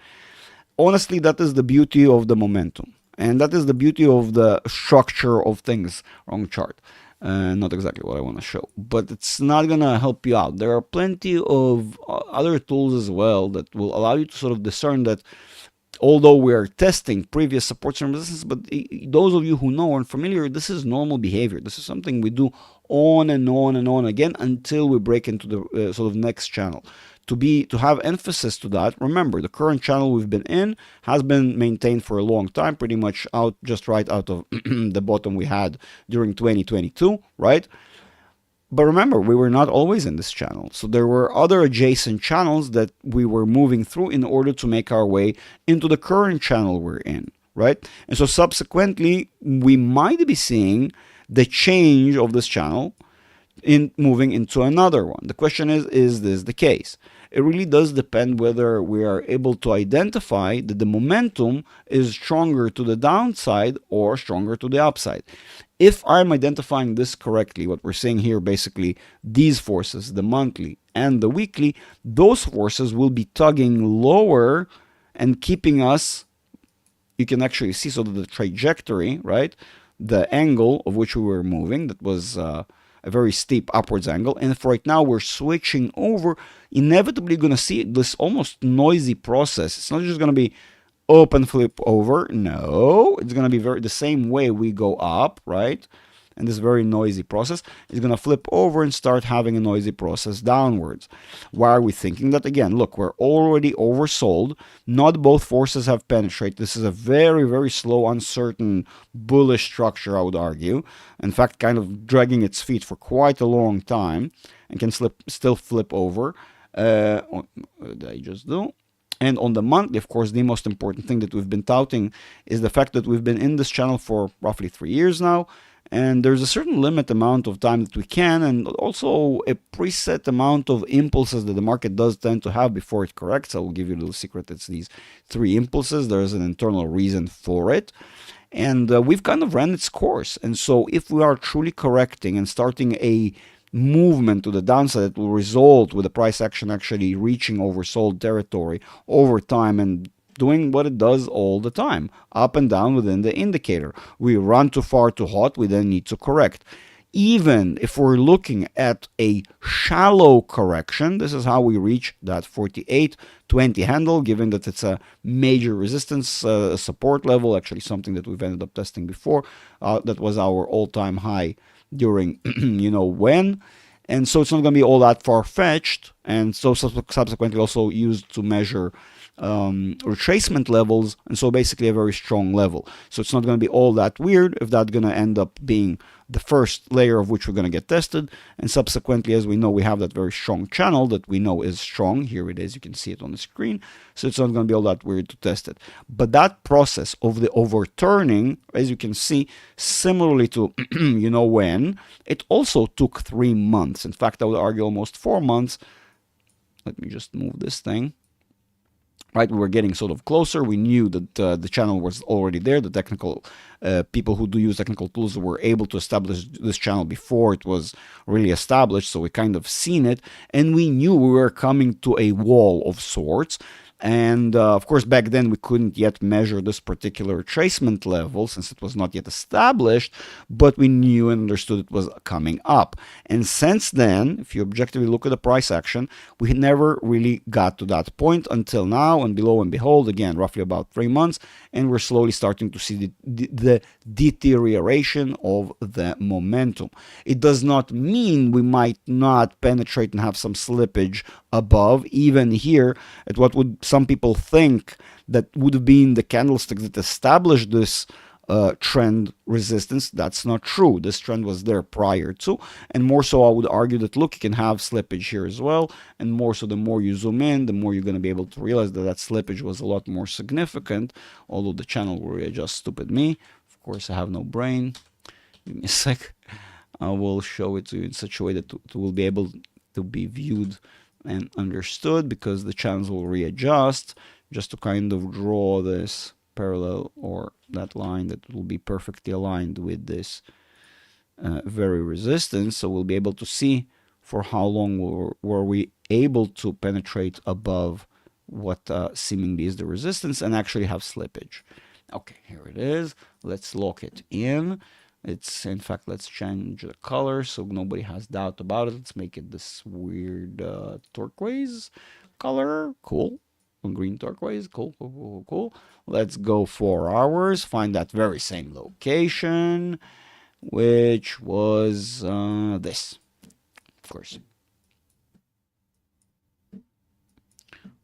Honestly, that is the beauty of the momentum. And that is the beauty of the structure of things. Wrong chart. Not exactly what I want to show. But it's not going to help you out. There are plenty of other tools as well that will allow you to sort of discern that, although we are testing previous supports and resistance, but those of you who know and familiar, this is normal behavior. This is something we do on and on and on again until we break into the sort of next channel. To have emphasis to that, remember, the current channel we've been in has been maintained for a long time, pretty much just right out of the bottom we had during 2022, right? But remember, we were not always in this channel. So there were other adjacent channels that we were moving through in order to make our way into the current channel we're in, right? And so subsequently, we might be seeing the change of this channel in moving into another one. The question is this the case? It really does depend whether we are able to identify that the momentum is stronger to the downside or stronger to the upside. If I'm identifying this correctly, what we're seeing here, basically these forces, the monthly and the weekly, those forces will be tugging lower and keeping us, you can actually see sort of the trajectory, right? The angle of which we were moving, that was a very steep upwards angle. And if right now we're switching over, inevitably going to see this almost noisy process. It's not just going to be up and flip over. No, it's going to be the same way we go up, right? And this very noisy process is going to flip over and start having a noisy process downwards. Why are we thinking that? Again, look, we're already oversold. Not both forces have penetrated. This is a very, very slow, uncertain, bullish structure, I would argue. In fact, kind of dragging its feet for quite a long time and can still flip over. What did I just do? And on the monthly, of course, the most important thing that we've been touting is the fact that we've been in this channel for roughly 3 years now. And there's a certain limit amount of time that we can, and also a preset amount of impulses that the market does tend to have before it corrects. I will give you a little secret. It's these 3 impulses. There's an internal reason for it. And we've kind of ran its course. And so if we are truly correcting and starting a movement to the downside that will result with the price action actually reaching oversold territory over time and doing what it does all the time, up and down within the indicator. We run too far too hot, we then need to correct. Even if we're looking at a shallow correction, this is how we reach that 48.20 handle, given that it's a major resistance support level, actually something that we've ended up testing before. That was our all-time high during, you know when. And so it's not going to be all that far-fetched, and so subsequently also used to measure retracement levels, and so basically a very strong level. So it's not going to be all that weird if that's going to end up being the first layer of which we're going to get tested, and subsequently, as we know, we have that very strong channel that we know is strong. Here it is, you can see it on the screen, so it's not going to be all that weird to test it. But that process of the overturning, as you can see, similarly to you know when, it also took 3 months. In fact, I would argue almost 4 months. Let me just move this thing. Right, we were getting sort of closer. We knew that the channel was already there. The technical people who do use technical tools were able to establish this channel before it was really established. So we kind of seen it, and we knew we were coming to a wall of sorts. And of course, back then we couldn't yet measure this particular retracement level since it was not yet established, but we knew and understood it was coming up. And since then, if you objectively look at the price action, we never really got to that point until now. And below and behold, again, roughly about 3 months, and we're slowly starting to see the deterioration of the momentum. It does not mean we might not penetrate and have some slippage above, even here at what would some people think that would have been the candlestick that established this trend resistance. That's not true. This trend was there prior to, and more so I would argue that, look, you can have slippage here as well, and more so the more you zoom in, the more you're going to be able to realize that that slippage was a lot more significant, although the channel will readjust. Stupid me. Of course, I have no brain. Give me a sec. I will show it to you in such a way that it will be able to be viewed and understood, because the channels will readjust, just to kind of draw this parallel or that line that will be perfectly aligned with this very resistance. So we'll be able to see for how long were we able to penetrate above what seemingly is the resistance and actually have slippage. Okay, here it is. Let's lock it in. It's, in fact, let's change the color so nobody has doubt about it. Let's make it this weird turquoise color. Cool. Green turquoise. Cool, cool, cool, cool. Let's go 4 hours. Find that very same location, which was this, of course.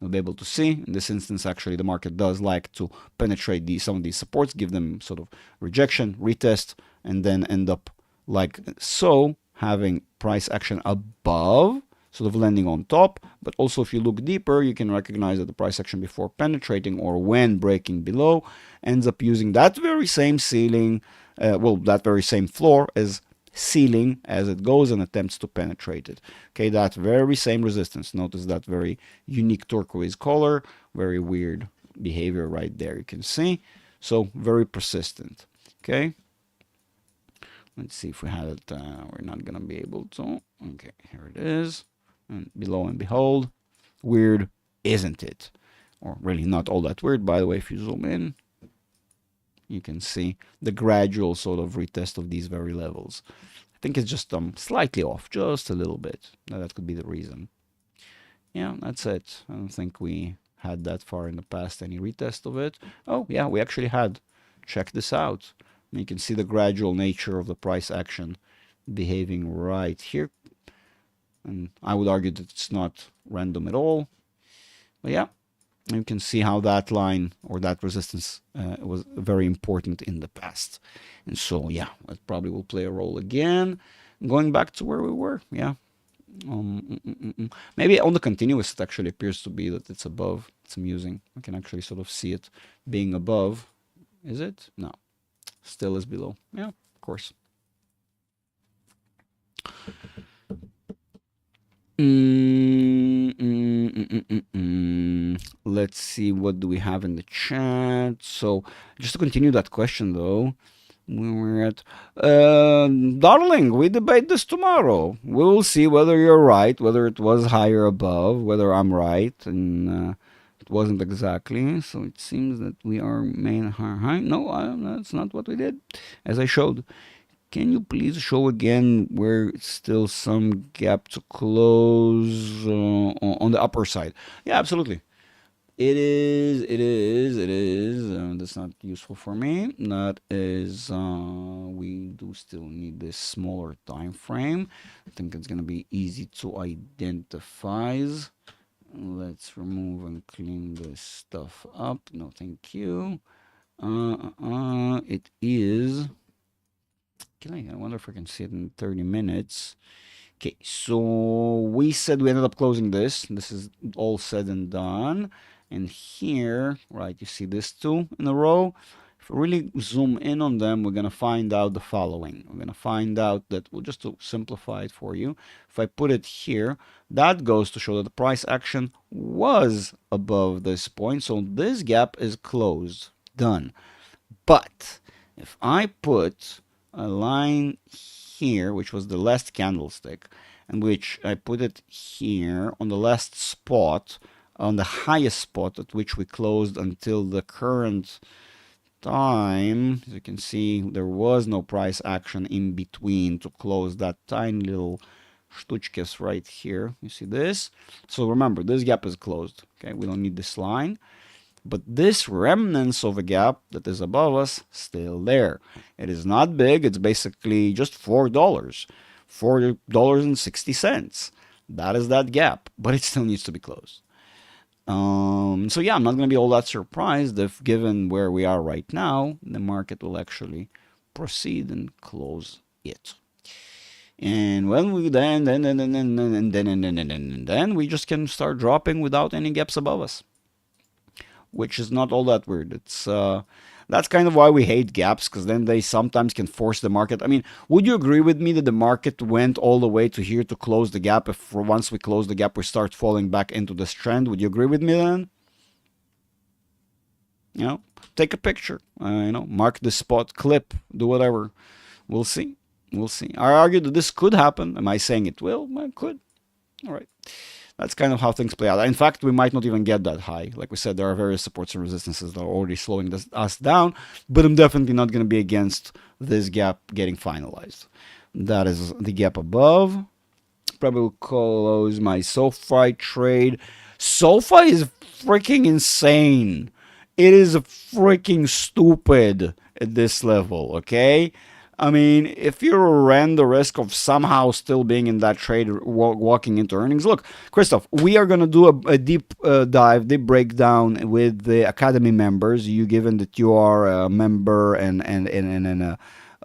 We'll be able to see in this instance, actually, the market does like to penetrate some of these supports, give them sort of rejection, retest, and then end up like so, having price action above, sort of landing on top. But also, if you look deeper, you can recognize that the price action before penetrating or when breaking below ends up using that very same ceiling, well, that very same floor as ceiling as it goes and attempts to penetrate it. Okay, that very same resistance. Notice that very unique turquoise color, very weird behavior right there, you can see. So very persistent. Okay, let's see if we had it. We're not gonna be able to. Okay, here it is. And below and behold, weird, isn't it? Or really not all that weird, by the way. If you zoom in, you can see the gradual sort of retest of these very levels. I think it's just slightly off, just a little bit. That could be the reason. Yeah, that's it. I don't think we had that far in the past any retest of it. Oh, yeah, we actually had. Check this out. You can see the gradual nature of the price action behaving right here. And I would argue that it's not random at all. But yeah, you can see how that line or that resistance was very important in the past. And so, yeah, that probably will play a role again. Going back to where we were, yeah. Maybe on the continuous, it actually appears to be that it's above. It's amusing. I can actually sort of see it being above. Is it? No. Still is below. Yeah, of course. Let's see, what do we have in the chat? So, just to continue that question, though, when we're at, darling, we debate this tomorrow. We will see whether you're right, whether it was higher above, whether I'm right, and it wasn't exactly. So it seems that we are main high. No, that's not what we did, as I showed. Can you please show again where it's still some gap to close on the upper side? Yeah, absolutely. It is. That's not useful for me. That is, we do still need this smaller time frame. I think it's going to be easy to identify. Let's remove and clean this stuff up. No, thank you. It is. I wonder if I can see it in 30 minutes. Okay, so we said we ended up closing this. This is all said and done. And here, right, you see this two in a row. If we really zoom in on them, we're going to find out the following. We're going to find out that, well, just to simplify it for you, if I put it here, that goes to show that the price action was above this point. So this gap is closed. Done. But if I put a line here, which was the last candlestick, and which I put it here on the last spot, on the highest spot at which we closed until the current time. As you can see, there was no price action in between to close that tiny little shtuchkes right here. You see this? So remember, this gap is closed. Okay, we don't need this line. But this remnants of a gap that is above us, still there. It is not big. It's basically just $4. $4.60. That is that gap. But it still needs to be closed. So yeah, I'm not going to be all that surprised if, given where we are right now, the market will actually proceed and close it. And when we then we just can start dropping without any gaps above us, which is not all that weird. It's that's kind of why we hate gaps, because then they sometimes can force the market. I mean, would you agree with me that the market went all the way to here to close the gap? If once we close the gap, we start falling back into this trend, would you agree with me then? You know, take a picture, mark the spot, clip, do whatever. We'll see. We'll see. I argue that this could happen. Am I saying it will? Well, it could. All right. That's kind of how things play out. In fact, we might not even get that high. Like we said, there are various supports and resistances that are already slowing us down, but I'm definitely not going to be against this gap getting finalized. That is the gap above. Probably will close my SoFi trade. SoFi is freaking insane. It is freaking stupid at this level, okay? I mean, if you ran the risk of somehow still being in that trade, walking into earnings, look, Christoph, we are going to do a deep dive, deep breakdown with the Academy members. You, given that you are a member and an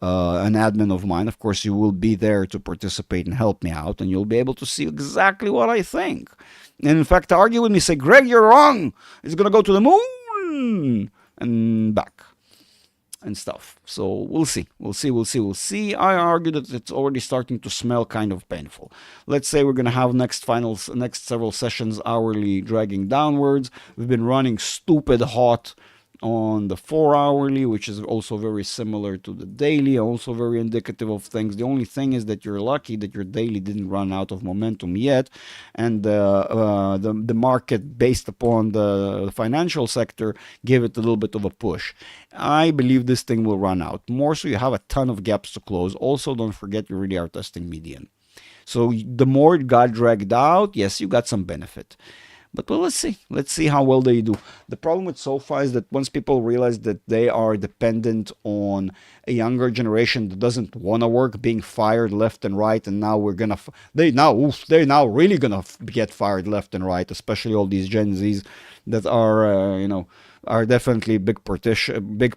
admin of mine, of course, you will be there to participate and help me out, and you'll be able to see exactly what I think. And in fact, argue with me, say, Greg, you're wrong. It's going to go to the moon and back. And stuff. So we'll see. I argue that it's already starting to smell kind of painful. Let's say we're going to have next several sessions hourly dragging downwards. We've been running stupid hot on the 4-hourly, which is also very similar to the daily, also very indicative of things. The only thing is that you're lucky that your daily didn't run out of momentum yet, and the market, based upon the financial sector, gave it a little bit of a push. I believe this thing will run out. More so, you have a ton of gaps to close. Also, don't forget you really are testing median. So the more it got dragged out, yes, you got some benefit. But well, let's see. Let's see how well they do. The problem with SoFi is that once people realize that they are dependent on a younger generation that doesn't want to work, being fired left and right, and now they're now really gonna get fired left and right, especially all these Gen Zs that are are definitely a big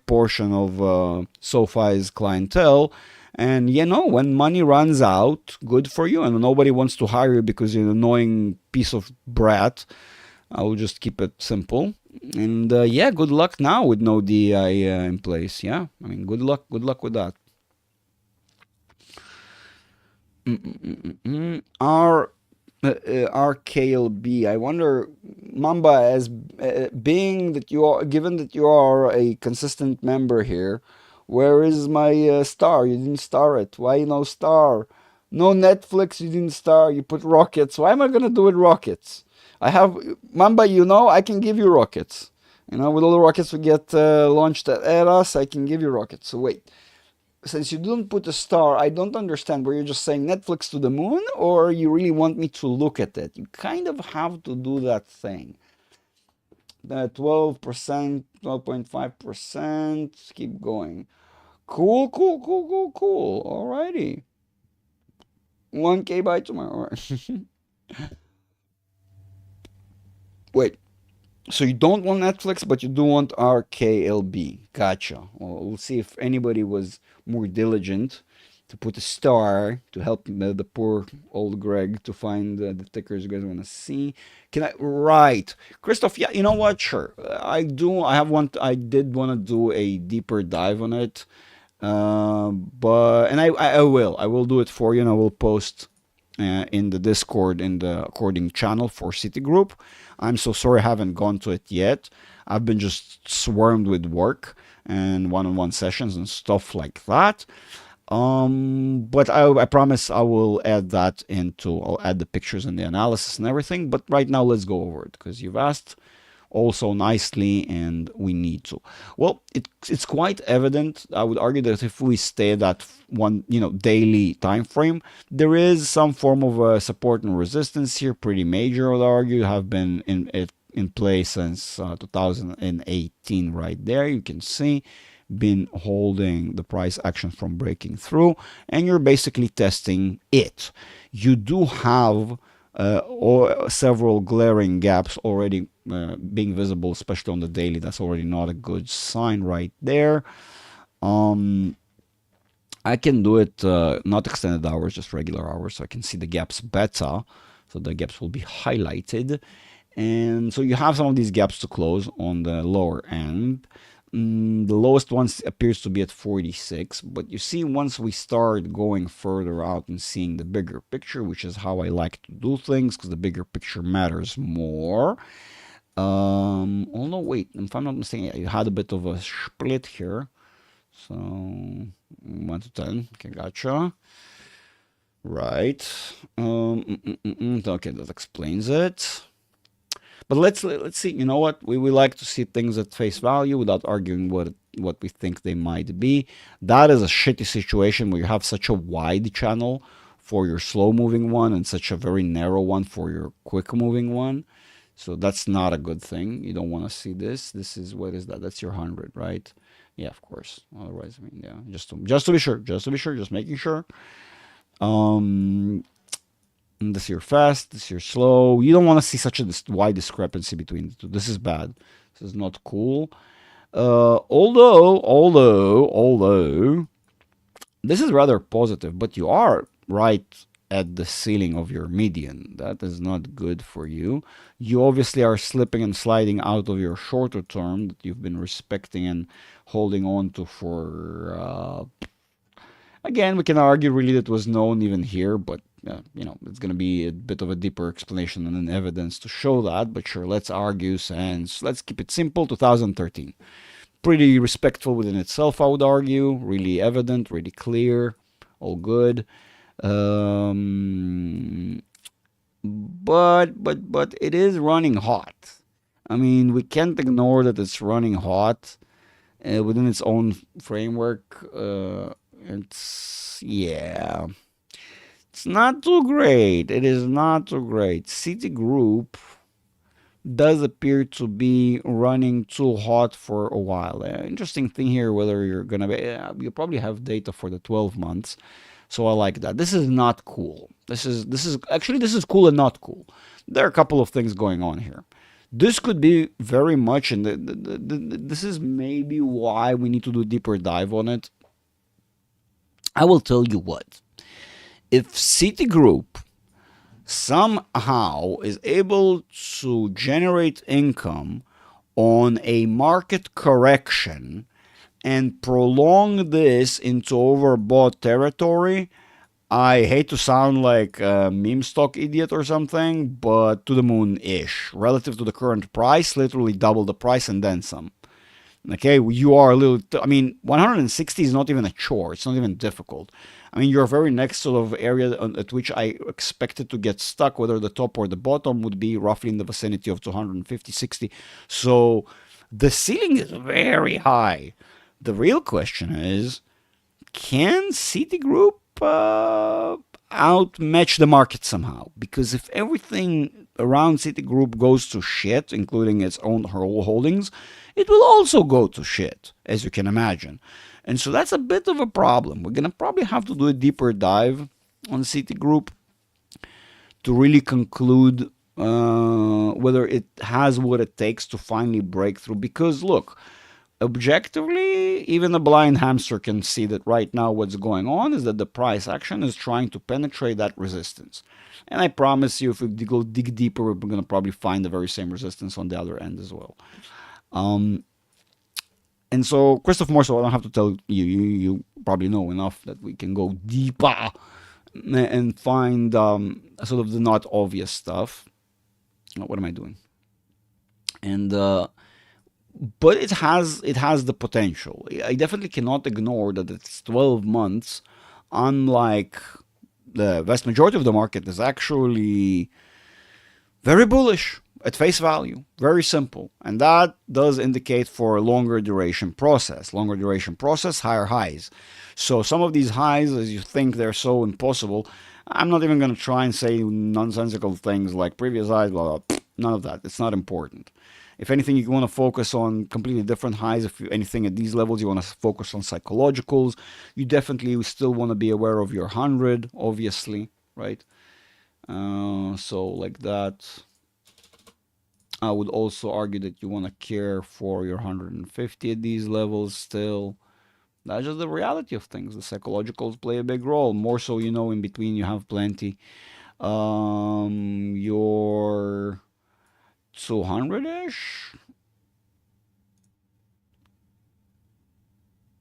portion of SoFi's clientele. And when money runs out, good for you. And nobody wants to hire you because you're an annoying piece of brat. I will just keep it simple. And yeah, good luck now with no DEI in place. Yeah, I mean, good luck with that. Our RKLB. I wonder, Mamba, as given that you are a consistent member here, where is my star? You didn't star it. Why no star? No Netflix. You didn't star. You put rockets. Why am I gonna do with rockets? I have Mamba. I can give you rockets. With all the rockets we get launched at Eras, I can give you rockets. So wait, since you didn't put a star, I don't understand. Were you just saying Netflix to the moon, or you really want me to look at it? You kind of have to do that thing. The 12%, 12.5%. Keep going. Cool. Alrighty. 1K by tomorrow. Wait. So you don't want Netflix, but you do want RKLB. Gotcha. Well, we'll see if anybody was more diligent to put a star to help the poor old Greg to find the tickers you guys want to see. Right, Christoph? Yeah, you know what? Sure, I do. I did want to do a deeper dive on it, but I will do it for you, and I will post in the Discord, in the according channel for Citigroup. I'm so sorry I haven't gone to it yet. I've been just swarmed with work and one-on-one sessions and stuff like that. But I promise I will add that I'll add the pictures and the analysis and everything. But right now, let's go over it because you've asked also nicely and we need to. Well, it's quite evident. I would argue that if we stay at that one, daily time frame, there is some form of support and resistance here, pretty major. I would argue have been in place since 2018. Right there, you can see been holding the price action from breaking through, and you're basically testing it. You do have several glaring gaps already being visible, especially on the daily. That's already not a good sign right there. I can do it not extended hours, just regular hours, so I can see the gaps better. So the gaps will be highlighted. And so you have some of these gaps to close on the lower end. The lowest one appears to be at 46, but you see, once we start going further out and seeing the bigger picture, which is how I like to do things, because the bigger picture matters more. Although, wait, if I'm not mistaken, you had a bit of a split here. So 1 to 10. Okay, gotcha. Right. Okay, that explains it. But let's see. You know what? We like to see things at face value without arguing what we think they might be. That is a shitty situation where you have such a wide channel for your slow moving one and such a very narrow one for your quick moving one. So that's not a good thing. You don't want to see this. This is, what is that? That's your 100, right? Yeah, of course. Otherwise, I mean, yeah, just to be sure, just making sure. This year fast, this year slow. You don't want to see such a wide discrepancy between the two. This is bad. This is not cool. Although, this is rather positive, but you are right at the ceiling of your median. That is not good for you. You obviously are slipping and sliding out of your shorter term that you've been respecting and holding on to for... Again, we can argue really that was known even here, but it's going to be a bit of a deeper explanation and evidence to show that. But sure, let's argue and let's keep it simple. 2013. pretty respectful within itself, I would argue. Really evident, really clear, all good. But it is running hot. I mean, we can't ignore that it's running hot within its own framework. Yeah, it's not too great. It is not too great. Citigroup does appear to be running too hot for a while. Interesting thing here, whether you're gonna be, you probably have data for the 12 months, so I like that. This is not cool. This is actually, this is cool and not cool. There are a couple of things going on here. This could be very much, and this is maybe why we need to do a deeper dive on it. I will tell you what. If Citigroup somehow is able to generate income on a market correction and prolong this into overbought territory, I hate to sound like a meme stock idiot or something, but to the moon-ish. Relative to the current price, literally double the price and then some. Okay, you are a little, I mean, 160 is not even a chore. It's not even difficult. I mean, your very next sort of area at which I expected to get stuck, whether the top or the bottom, would be roughly in the vicinity of 250, 60. So the ceiling is very high. The real question is, can Citigroup outmatch the market somehow? Because if everything around Citigroup goes to shit, including its own holdings, it will also go to shit, as you can imagine. And so that's a bit of a problem. We're going to probably have to do a deeper dive on Citigroup to really conclude whether it has what it takes to finally break through. Because look, objectively, even a blind hamster can see that right now what's going on is that the price action is trying to penetrate that resistance. And I promise you, if we go dig deeper, we're going to probably find the very same resistance on the other end as well. And so, Christoph Morso, I don't have to tell you, you probably know enough that we can go deeper and find sort of the not obvious stuff. What am I doing? And but it has the potential. I definitely cannot ignore that it's 12 months, unlike the vast majority of the market, is actually very bullish at face value. Very simple. And that does indicate for a longer duration process. Longer duration process, higher highs. So some of these highs, as you think they're so impossible, I'm not even going to try and say nonsensical things like previous highs, blah, blah. None of that. It's not important. If anything, you want to focus on completely different highs. If anything at these levels, you want to focus on psychologicals. You definitely still want to be aware of your 100, obviously, right? So like that. I would also argue that you want to care for your 150 at these levels still. That's just the reality of things. The psychologicals play a big role. More so, you know, in between you have plenty. Your 200-ish?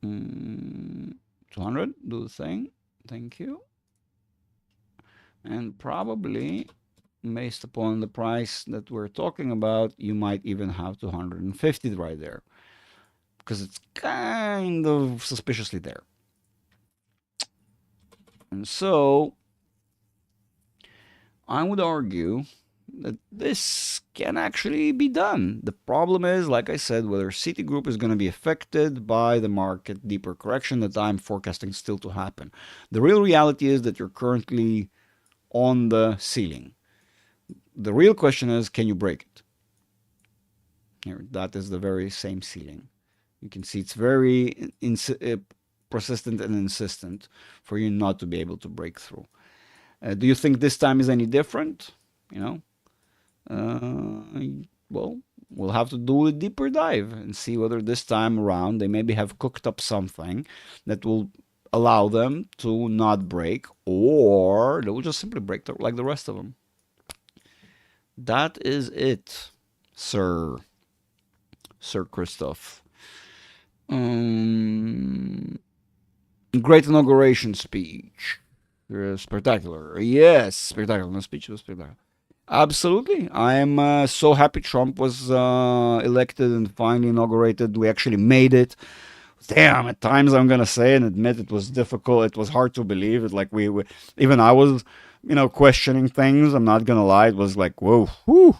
200, do the thing. Thank you. And probably, based upon the price that we're talking about, you might even have 250 right there. Because it's kind of suspiciously there. And so, I would argue that this can actually be done. The problem is, like I said, whether Citigroup is going to be affected by the market deeper correction that I'm forecasting still to happen. The real reality is that you're currently on the ceiling. The real question is, can you break it? Here, that is the very same ceiling. You can see it's very persistent and insistent for you not to be able to break through. Do you think this time is any different? You know, well, we'll have to do a deeper dive and see whether this time around they maybe have cooked up something that will allow them to not break, or they will just simply break like the rest of them. That is it, Sir Christoph. Great inauguration speech. Spectacular. Yes, spectacular. No speech was spectacular. Absolutely. I'm so happy Trump was elected and finally inaugurated. We actually made it. Damn, at times I'm gonna say and admit it was difficult. It was hard to believe. It like we even I was, questioning things. I'm not gonna lie. It was like, whoa, whew,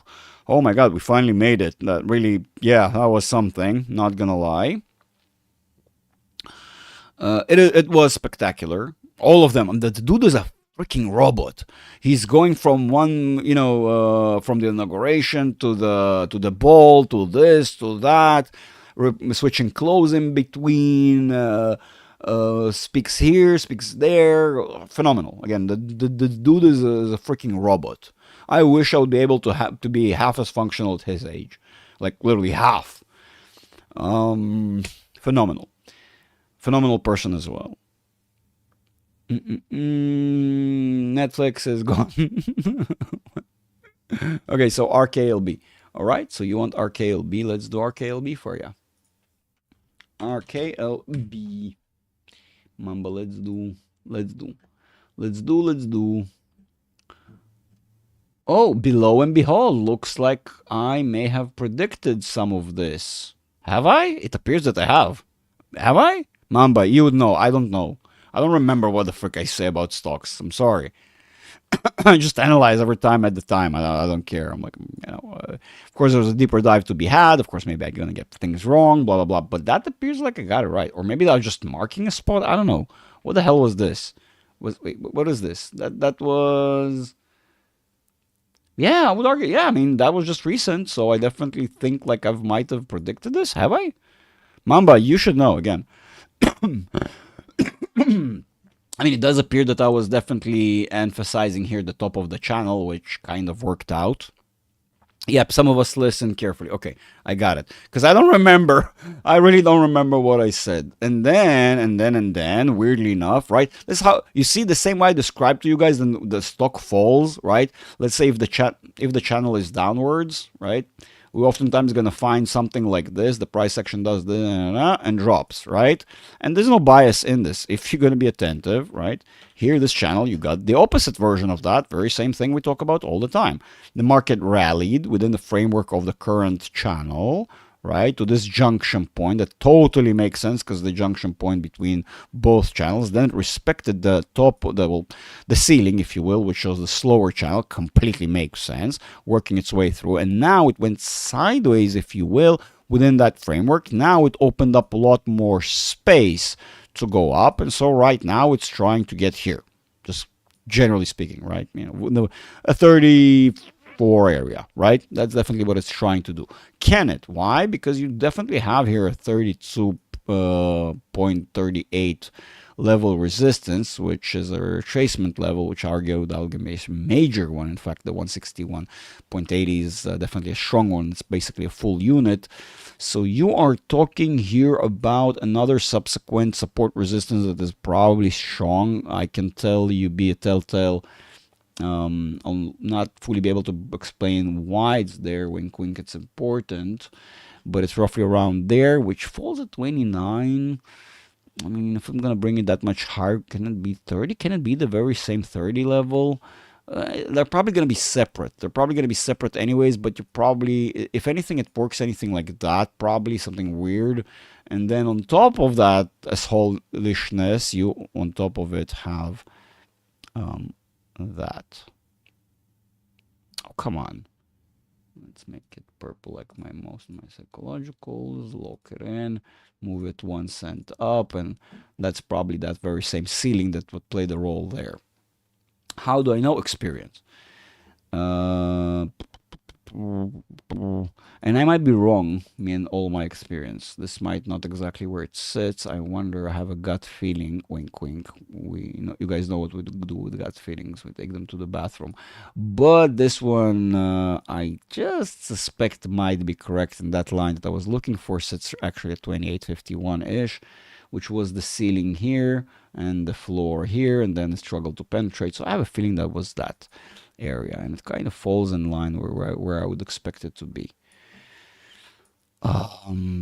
oh my God, we finally made it. That really, yeah, that was something. Not gonna lie. It was spectacular. All of them. The dude is a freaking robot. He's going from one, from the inauguration to the ball to this to that, switching clothes in between. Speaks here, speaks there. Phenomenal. Again, the dude is a freaking robot. I wish I would be able to have to be half as functional at his age, like literally half. Um, phenomenal, phenomenal person as well. Netflix is gone. Okay, so RKLB. All right, so you want RKLB? Let's do RKLB for you. RKLB. Mamba, let's do. Oh, below and behold, looks like I may have predicted some of this. Have I? It appears that I have. Have I? Mamba, you would know. I don't know. I don't remember what the frick I say about stocks. I'm sorry. I just analyze every time at the time. I don't care. I'm like, of course, there's a deeper dive to be had. Of course, maybe I'm gonna get things wrong. Blah blah blah. But that appears like I got it right, or maybe I was just marking a spot. I don't know. What the hell was this? Wait, what is this? That was. Yeah, I would argue. Yeah, I mean that was just recent, so I definitely think like I might have predicted this. Have I? Mamba, you should know again. I mean, it does appear that I was definitely emphasizing here the top of the channel, which kind of worked out. Yep, some of us listen carefully. Okay, I got it. Because I don't remember. I really don't remember what I said. And then, weirdly enough, right? This is how you see the same way I described to you guys the stock falls, right? Let's say if the channel is downwards, right? We're oftentimes going to find something like this. The price section does this and drops, right? And there's no bias in this. If you're going to be attentive, right? Here, this channel, you got the opposite version of that. Very same thing we talk about all the time. The market rallied within the framework of the current channel, right, to this junction point that totally makes sense because the junction point between both channels. Then it respected the top, the ceiling, if you will, which shows the slower channel. Completely makes sense, working its way through. And now it went sideways, if you will, within that framework. Now it opened up a lot more space to go up, and so right now it's trying to get here. Just generally speaking, right? A 34 area, right? That's definitely what it's trying to do. Can it? Why? Because you definitely have here a 32.38 level resistance, which is a retracement level, which argued a major one. In fact, the 161.80 is definitely a strong one. It's basically a full unit. So you are talking here about another subsequent support resistance that is probably strong. I can tell you be a telltale. I'll not fully be able to explain why it's there. Wink, wink, it's important. But it's roughly around there, which falls at 29. I mean, if I'm going to bring it that much higher, can it be 30? Can it be the very same 30 level? They're probably going to be separate. They're probably going to be separate anyways, but you probably, if anything, it works anything like that, probably something weird. And then on top of that, as holishness, you on top of it have that. Oh, come on. Let's make it purple like most of my psychologicals. Lock it in, move it 1 cent up, and that's probably that very same ceiling that would play the role there. How do I know? Experience. And I might be wrong, me and all my experience. This might not exactly where it sits. I wonder, I have a gut feeling, wink wink. You guys know what we do with gut feelings. We take them to the bathroom. But this one, I just suspect might be correct, and that line that I was looking for sits actually at 28.51-ish, which was the ceiling here and the floor here, and then it struggled to penetrate. So I have a feeling that was that area, and it kind of falls in line where I would expect it to be.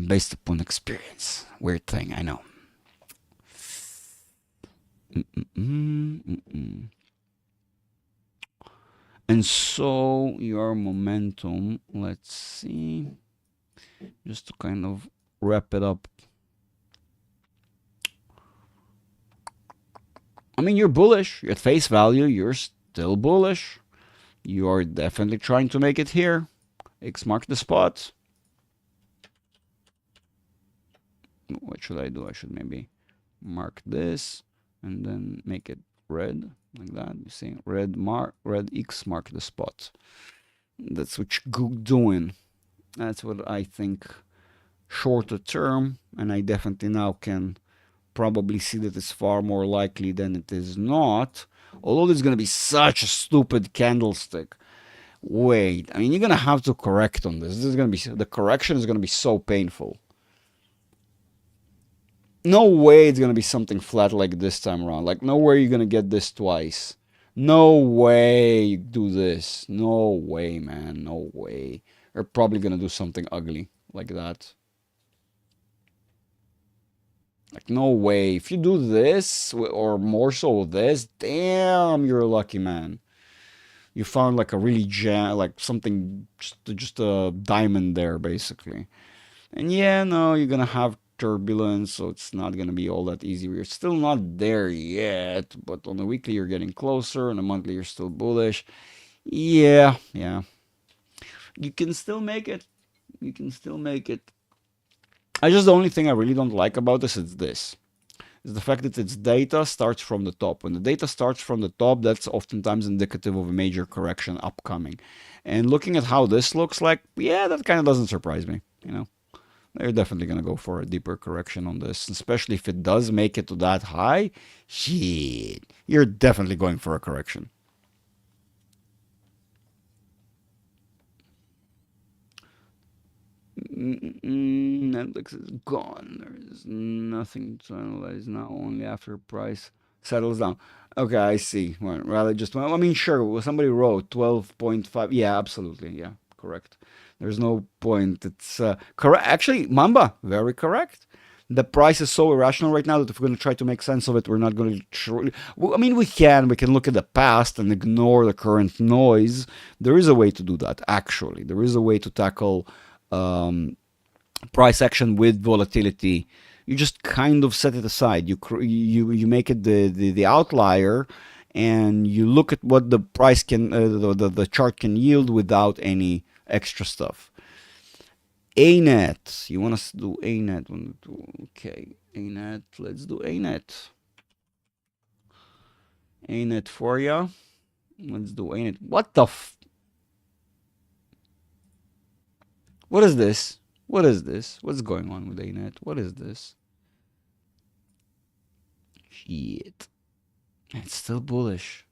Based upon experience. Weird thing, I know. And so your momentum, let's see, just to kind of wrap it up. I mean, you're bullish. At face value, you're still bullish. You are definitely trying to make it here. X mark the spot. What should I do? I should maybe mark this and then make it red like that. You see, red X mark the spot. That's what you're doing. That's what I think shorter term, and I definitely now can probably see that it's far more likely than it is not. Although there's going to be such a stupid candlestick. Wait, I mean, you're going to have to correct on this. This is going to be, the correction is going to be so painful. No way it's going to be something flat like this time around. Like, no way you're going to get this twice. No way you do this. No way, man. No way. You're probably going to do something ugly like that. Like, no way. If you do this, or more so this, damn, you're a lucky man. You found like a really like something, just a diamond there, basically. And yeah, no, you're gonna have turbulence, so it's not gonna be all that easy. We're still not there yet, but on the weekly you're getting closer, on the monthly you're still bullish. Yeah, yeah. You can still make it. You can still make it. The only thing I really don't like about this is this. Is the fact that its data starts from the top. When the data starts from the top, that's oftentimes indicative of a major correction upcoming. And looking at how this looks like, yeah, that kind of doesn't surprise me, you know. They're definitely going to go for a deeper correction on this, especially if it does make it to that high. Shit, you're definitely going for a correction. Netflix is gone. There's nothing to analyze now, only after price settles down. Okay, I see. Well, rather just, well, I mean, sure, well, somebody wrote 12.5. Yeah, absolutely. Yeah, correct. There's no point. It's correct. Actually, Mamba, very correct. The price is so irrational right now that if we're going to try to make sense of it, we're not going to. Well, I mean, we can. We can look at the past and ignore the current noise. There is a way to do that, actually. There is a way to tackle um, price action with volatility. You just kind of set it aside. You make it the outlier, and you look at what the price can the chart can yield without any extra stuff. ANET. You want us to do ANET? Okay, ANET. Let's do ANET. ANET for ya. Let's do ANET. What the What is this? What is this? What's going on with ANET? What is this? Shit. It's still bullish.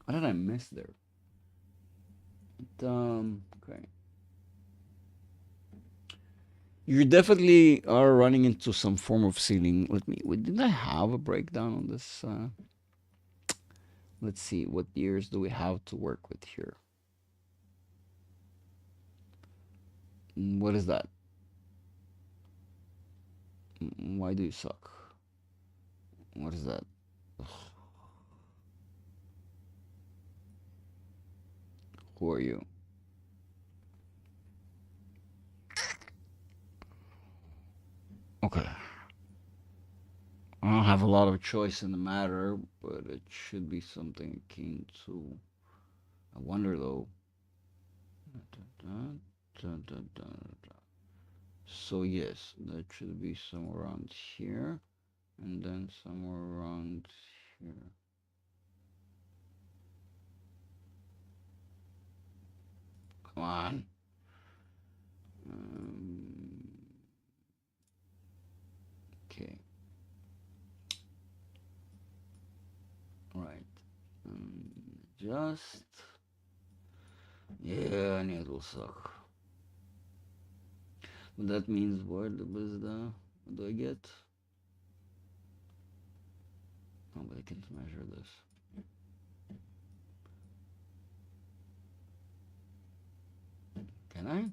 What did I miss there? Okay. You definitely are running into some form of ceiling. Did I have a breakdown on this? Let's see, what years do we have to work with here? What is that? Why do you suck? What is that? Ugh. Who are you? Okay. I don't have a lot of choice in the matter, but it should be something akin to. I wonder though. So yes, that should be somewhere around here, and then somewhere around here. Come on. Okay. Right. Just. Yeah, and it will suck. But that means what do I get? Oh, but I can't measure this. Can I?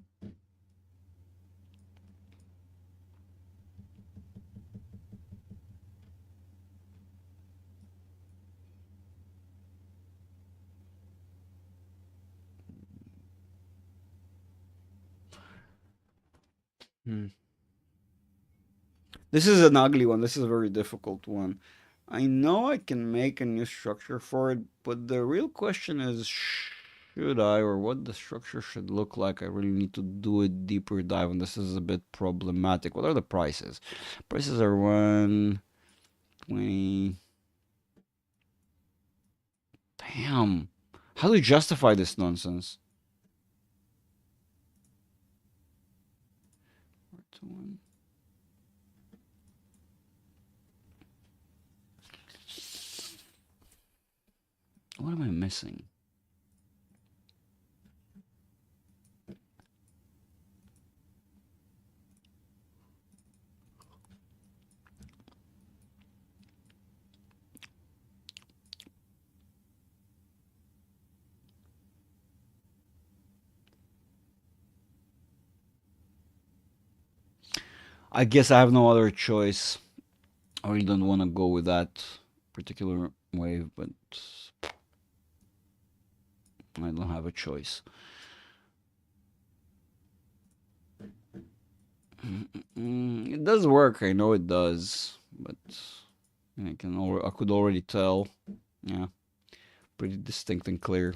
Hmm. This is an ugly one. This is a very difficult one. I know I can make a new structure for it, but the real question is, should I, or what the structure should look like? I really need to do a deeper dive, and this is a bit problematic. What are the prices? Prices are 120. Damn. How do you justify this nonsense? What am I missing? I guess I have no other choice. I really don't want to go with that particular wave, but I don't have a choice. It does work, I know it does, but I could already tell. Yeah, pretty distinct and clear.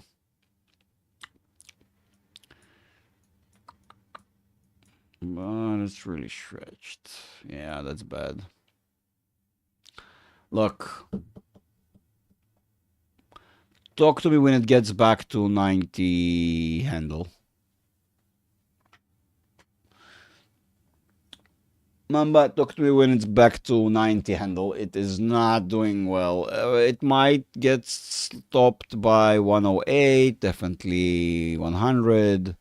But it's really stretched. Yeah, that's bad. Look, talk to me when it gets back to 90 handle. Mamba, talk to me when it's back to 90 handle. It is not doing well. It might get stopped by 108, definitely 100.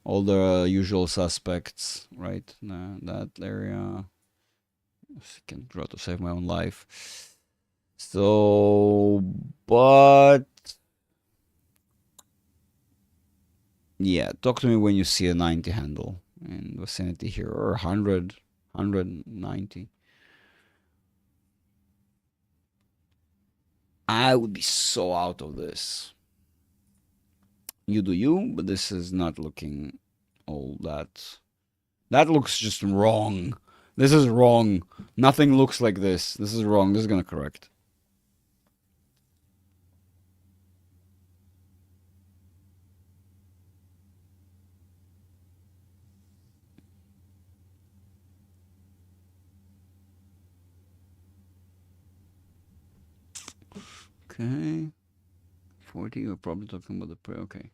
All the usual suspects, right? That area. I can draw to save my own life. So, but yeah, talk to me when you see a 90 handle in vicinity here, or 100, 190. I would be so out of this. You do you, but this is not looking all that. That looks just wrong. This is wrong. Nothing looks like this. This is wrong. This is gonna correct. Okay. 40, we're probably talking about the pre. Okay.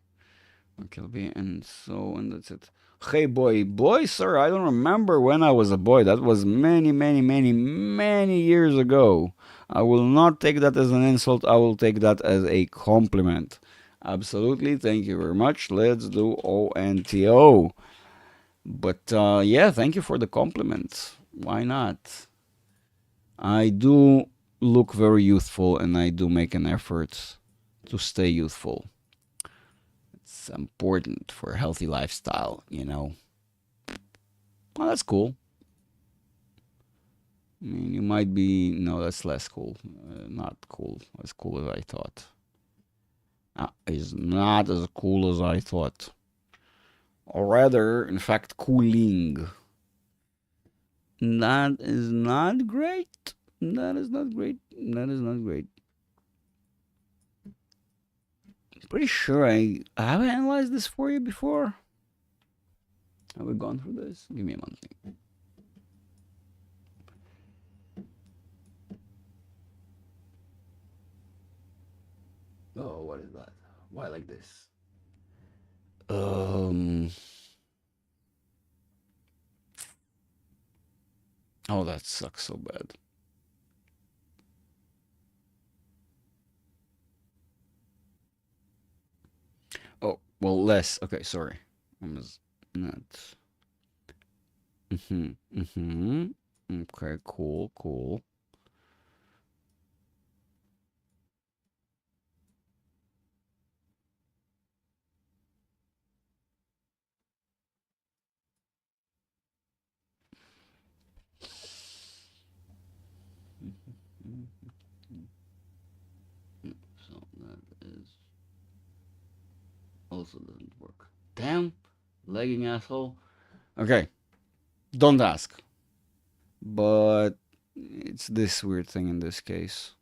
Okay, and so, and that's it. Hey, boy, sir, I don't remember when I was a boy. That was many, many, many, many years ago. I will not take that as an insult. I will take that as a compliment. Absolutely. Thank you very much. Let's do ONTO. But yeah, thank you for the compliment. Why not? I do look very youthful and I do make an effort to stay youthful. It's important for a healthy lifestyle, you know. Well, that's cool. I mean, you might be, no, that's less cool. Not cool, as cool as I thought. Is not as cool as I thought. Or rather, in fact, cooling. That is not great. That is not great. That is not great. Pretty sure I have analyzed this for you before. Have we gone through this? Give me a monthly. Oh, what is that? Why like this? Um. Oh, that sucks so bad. Oh, well, less. Okay, sorry. I was not. Mm-hmm. Mm-hmm. Okay, cool, cool. So that is also doesn't work. Damn, lagging asshole. Okay. Don't ask. But it's this weird thing in this case.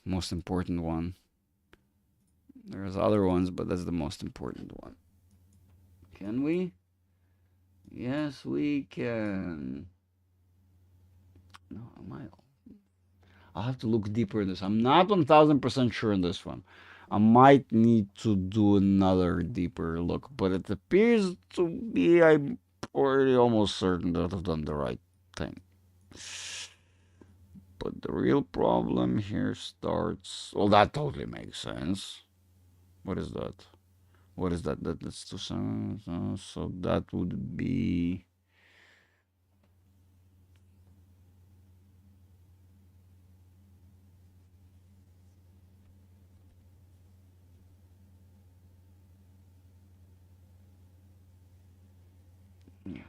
Most important one. There's other ones, but that's the most important one. Can we? Yes, we can. No, am I? I'll have to look deeper in this. I'm not 1000% sure in this one. I might need to do another deeper look, but it appears to be I'm already almost certain that I've done the right thing. But the real problem here starts. Well, that totally makes sense. What is that? What is that? That's 2 so that would be. Yeah,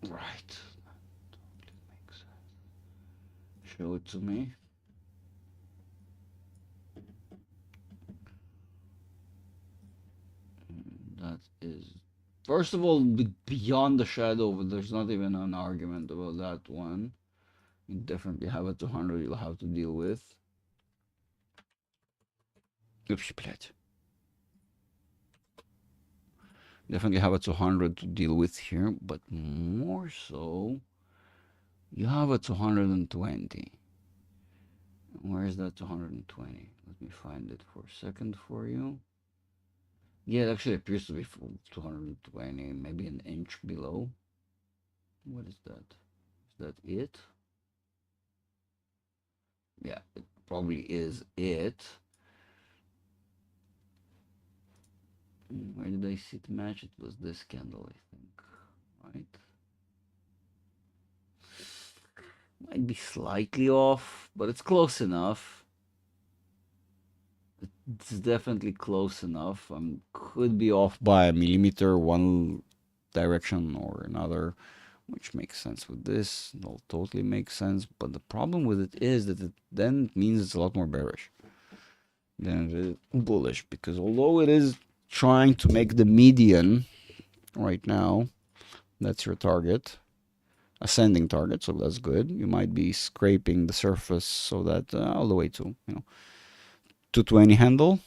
20. Right. That totally makes sense. Show it to me. That is, first of all, beyond the shadow. There's not even an argument about that one. You definitely have a 200 you'll have to deal with. Oops, блядь. Definitely have a 200 to deal with here, but more so, you have a 220. Where is that 220? Let me find it for a second for you. Yeah, it actually appears to be 220, maybe an inch below. What is that? Is that it? Yeah, it probably is it. Where did I see it match? It was this candle, I think, right? Might be slightly off, but it's close enough. It's definitely close enough. Could be off by a millimeter, one direction or another, which makes sense with this. It'll totally make sense. But the problem with it is that it then means it's a lot more bearish than it is bullish, because although it is trying to make the median right now, that's your target, ascending target, so that's good. You might be scraping the surface so that all the way to 220 handle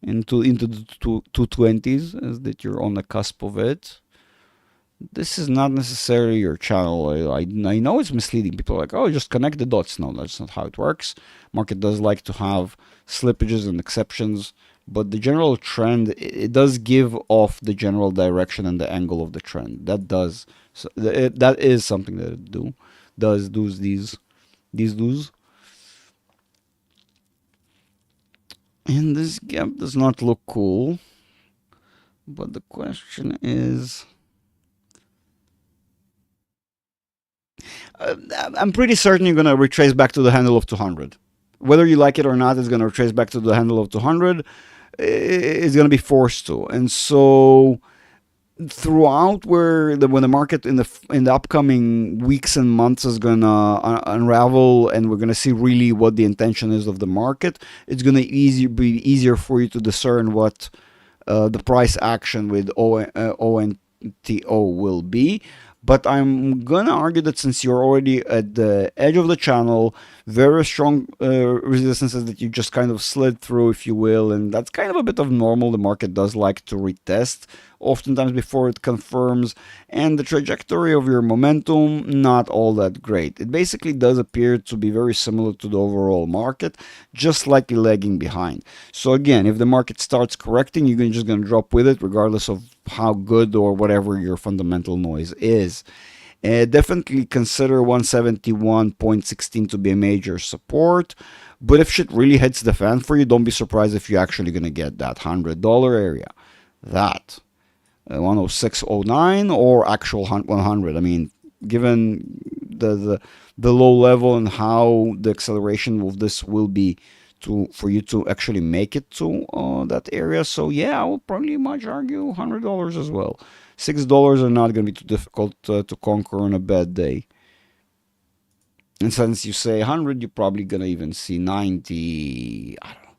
into the 220s, as that you're on the cusp of it. This is not necessarily your channel. I know it's misleading. People are like, oh, just connect the dots. No, that's not how it works. Market does like to have slippages and exceptions, but the general trend, it does give off the general direction and the angle of the trend. That does, so that is something that it does these do's. And this gap does not look cool, but the question is, I'm pretty certain you're going to retrace back to the handle of 200. Whether you like it or not, it's going to retrace back to the handle of 200. It's going to be forced to. And so throughout when the market in the upcoming weeks and months is going to unravel, and we're going to see really what the intention is of the market, it's going to be easier for you to discern what the price action with ONTO will be. But I'm gonna argue that since you're already at the edge of the channel, very strong resistances that you just kind of slid through, if you will, and that's kind of a bit of normal. The market does like to retest oftentimes before it confirms, and the trajectory of your momentum, not all that great. It basically does appear to be very similar to the overall market, just slightly lagging behind. So again, if the market starts correcting, you're just going to drop with it regardless of how good or whatever your fundamental noise is. Definitely consider 171.16 to be a major support. But if shit really hits the fan for you, don't be surprised if you're actually going to get that $100 area. That 106.09 or actual 100. I mean, given the low level and how the acceleration of this will be for you to actually make it to that area. So yeah, I will probably much argue $100 as well. $6 are not going to be too difficult to conquer on a bad day. And since you say 100, you're probably gonna even see 90. I don't know.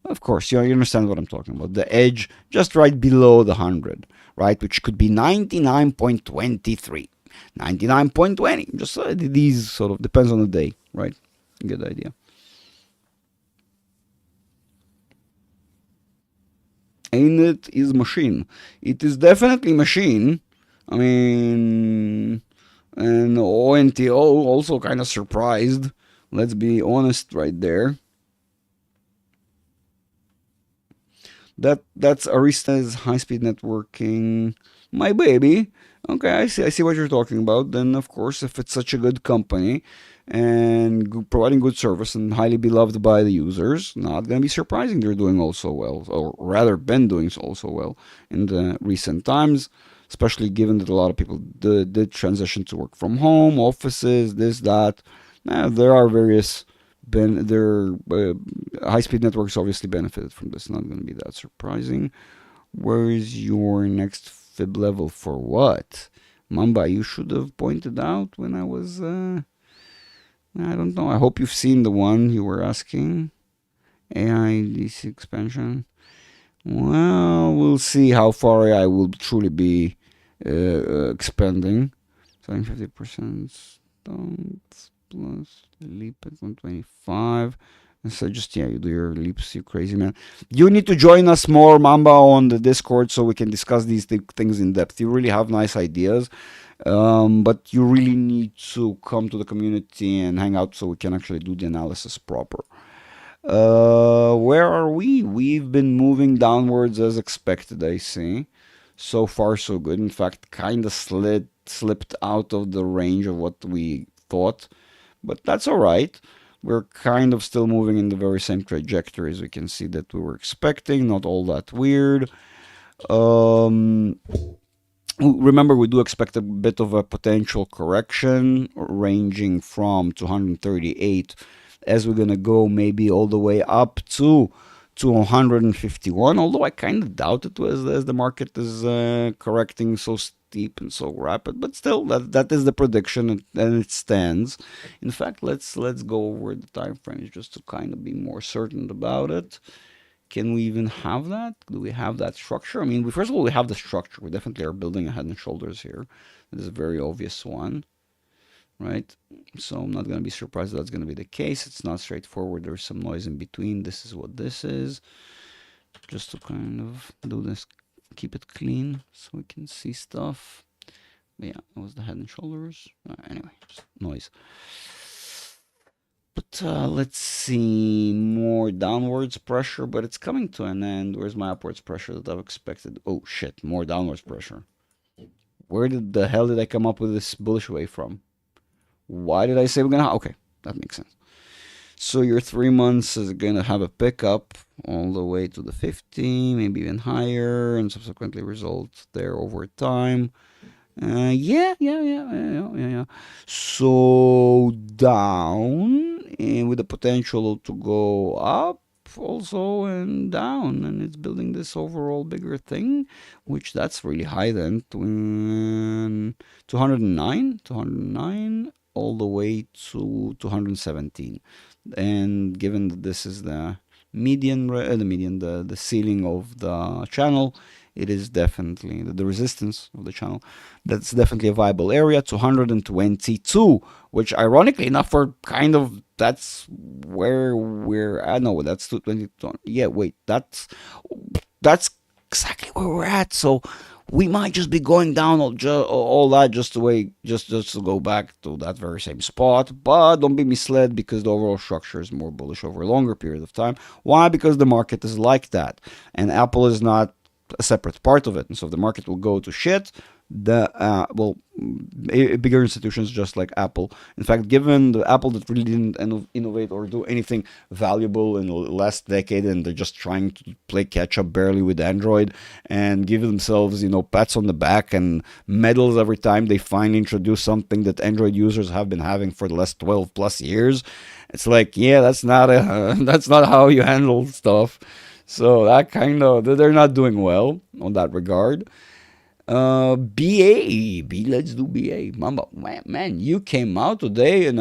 Of course, you understand what I'm talking about. The edge just right below the 100, right? Which could be 99.23, 99.20. Just these sort of depends on the day, right? Good idea. Ain't it is machine. It is definitely machine. I mean, and ONTO also kind of surprised. Let's be honest right there. That's Arista's high-speed networking, my baby. Okay, I see what you're talking about. Then of course, if it's such a good company and providing good service and highly beloved by the users, not gonna be surprising they're doing also well, or rather been doing also well in the recent times. Especially given that a lot of people did transition to work from home, offices, this, that. There are various their high-speed networks obviously benefited from this. Not going to be that surprising. Where is your next fib level for what? Mamba, you should have pointed out when I was. I don't know. I hope you've seen the one you were asking. AI DC expansion. Well, we'll see how far AI will truly be expanding. Selling 50% stunts plus leap at 125. And so just, yeah, you do your leaps, you crazy man. You need to join us more, Mamba, on the Discord so we can discuss these things in depth. You really have nice ideas, but you really need to come to the community and hang out so we can actually do the analysis proper. Where are we? We've been moving downwards as expected, I see. So far, so good. In fact, kind of slipped out of the range of what we thought, but that's all right. We're kind of still moving in the very same trajectory as we can see that we were expecting. Not all that weird. Remember, we do expect a bit of a potential correction ranging from 238 as we're gonna go maybe all the way up to 151, although I kind of doubt it as the market is correcting so steep and so rapid, but still that is the prediction and it stands. In fact, let's go over the time frames just to kind of be more certain about it. Can we even have that? Do we have that structure? I mean, first of all, we have the structure. We definitely are building a head and shoulders here. This is a very obvious one, right? So I'm not going to be surprised that's going to be the case. It's not straightforward. There's some noise in between. This is what this is. Just to kind of do this, keep it clean so we can see stuff. But yeah, that was the head and shoulders. Anyway, just noise. But let's see, more downwards pressure, but it's coming to an end. Where's my upwards pressure that I've expected? Oh shit, more downwards pressure. Where the hell did I come up with this bullish wave from? Why did I say we're gonna? Okay, that makes sense. So your 3 months is gonna have a pickup all the way to the 50, maybe even higher, and subsequently result there over time. Yeah. So down, and with the potential to go up also and down, and it's building this overall bigger thing, which that's really high then. 209 all the way to 217. And given that this is the the ceiling of the channel, it is definitely the resistance of the channel. That's definitely a viable area. 222, which ironically enough, for kind of that's where we're at. No, that's 220. Yeah, wait, that's exactly where we're at. So we might just be going down all that just to go back to that very same spot. But don't be misled, because the overall structure is more bullish over a longer period of time. Why? Because the market is like that, and Apple is not a separate part of it. And so if the market will go to shit, bigger institutions just like Apple. In fact, given the Apple that really didn't innovate or do anything valuable in the last decade, and they're just trying to play catch up barely with Android and give themselves, pats on the back and medals every time they finally introduce something that Android users have been having for the last 12 plus years. It's like, yeah, that's not how you handle stuff. So that kind of, they're not doing well on that regard. BA. Let's do BA. Mamba, man, you came out today in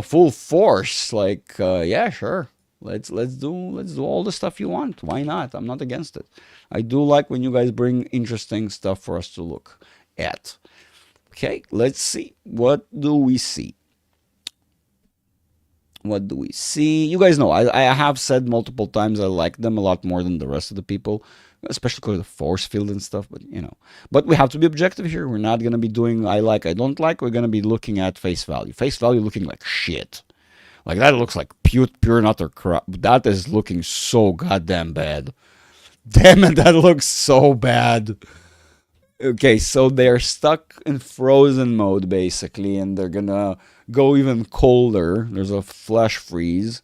full force. Like, yeah, sure. Let's do all the stuff you want. Why not? I'm not against it. I do like when you guys bring interesting stuff for us to look at. Okay, let's see. What do we see? What do we see? You guys know I have said multiple times I like them a lot more than the rest of the people, especially because of the force field and stuff. But we have to be objective here. We're not gonna be doing I like, I don't like. We're gonna be looking at face value. Face value looking like shit. Like that looks like pure and utter crap. That is looking so goddamn bad. Damn it, that looks so bad. Okay, so they're stuck in frozen mode basically, and they're gonna go even colder. There's a flash freeze.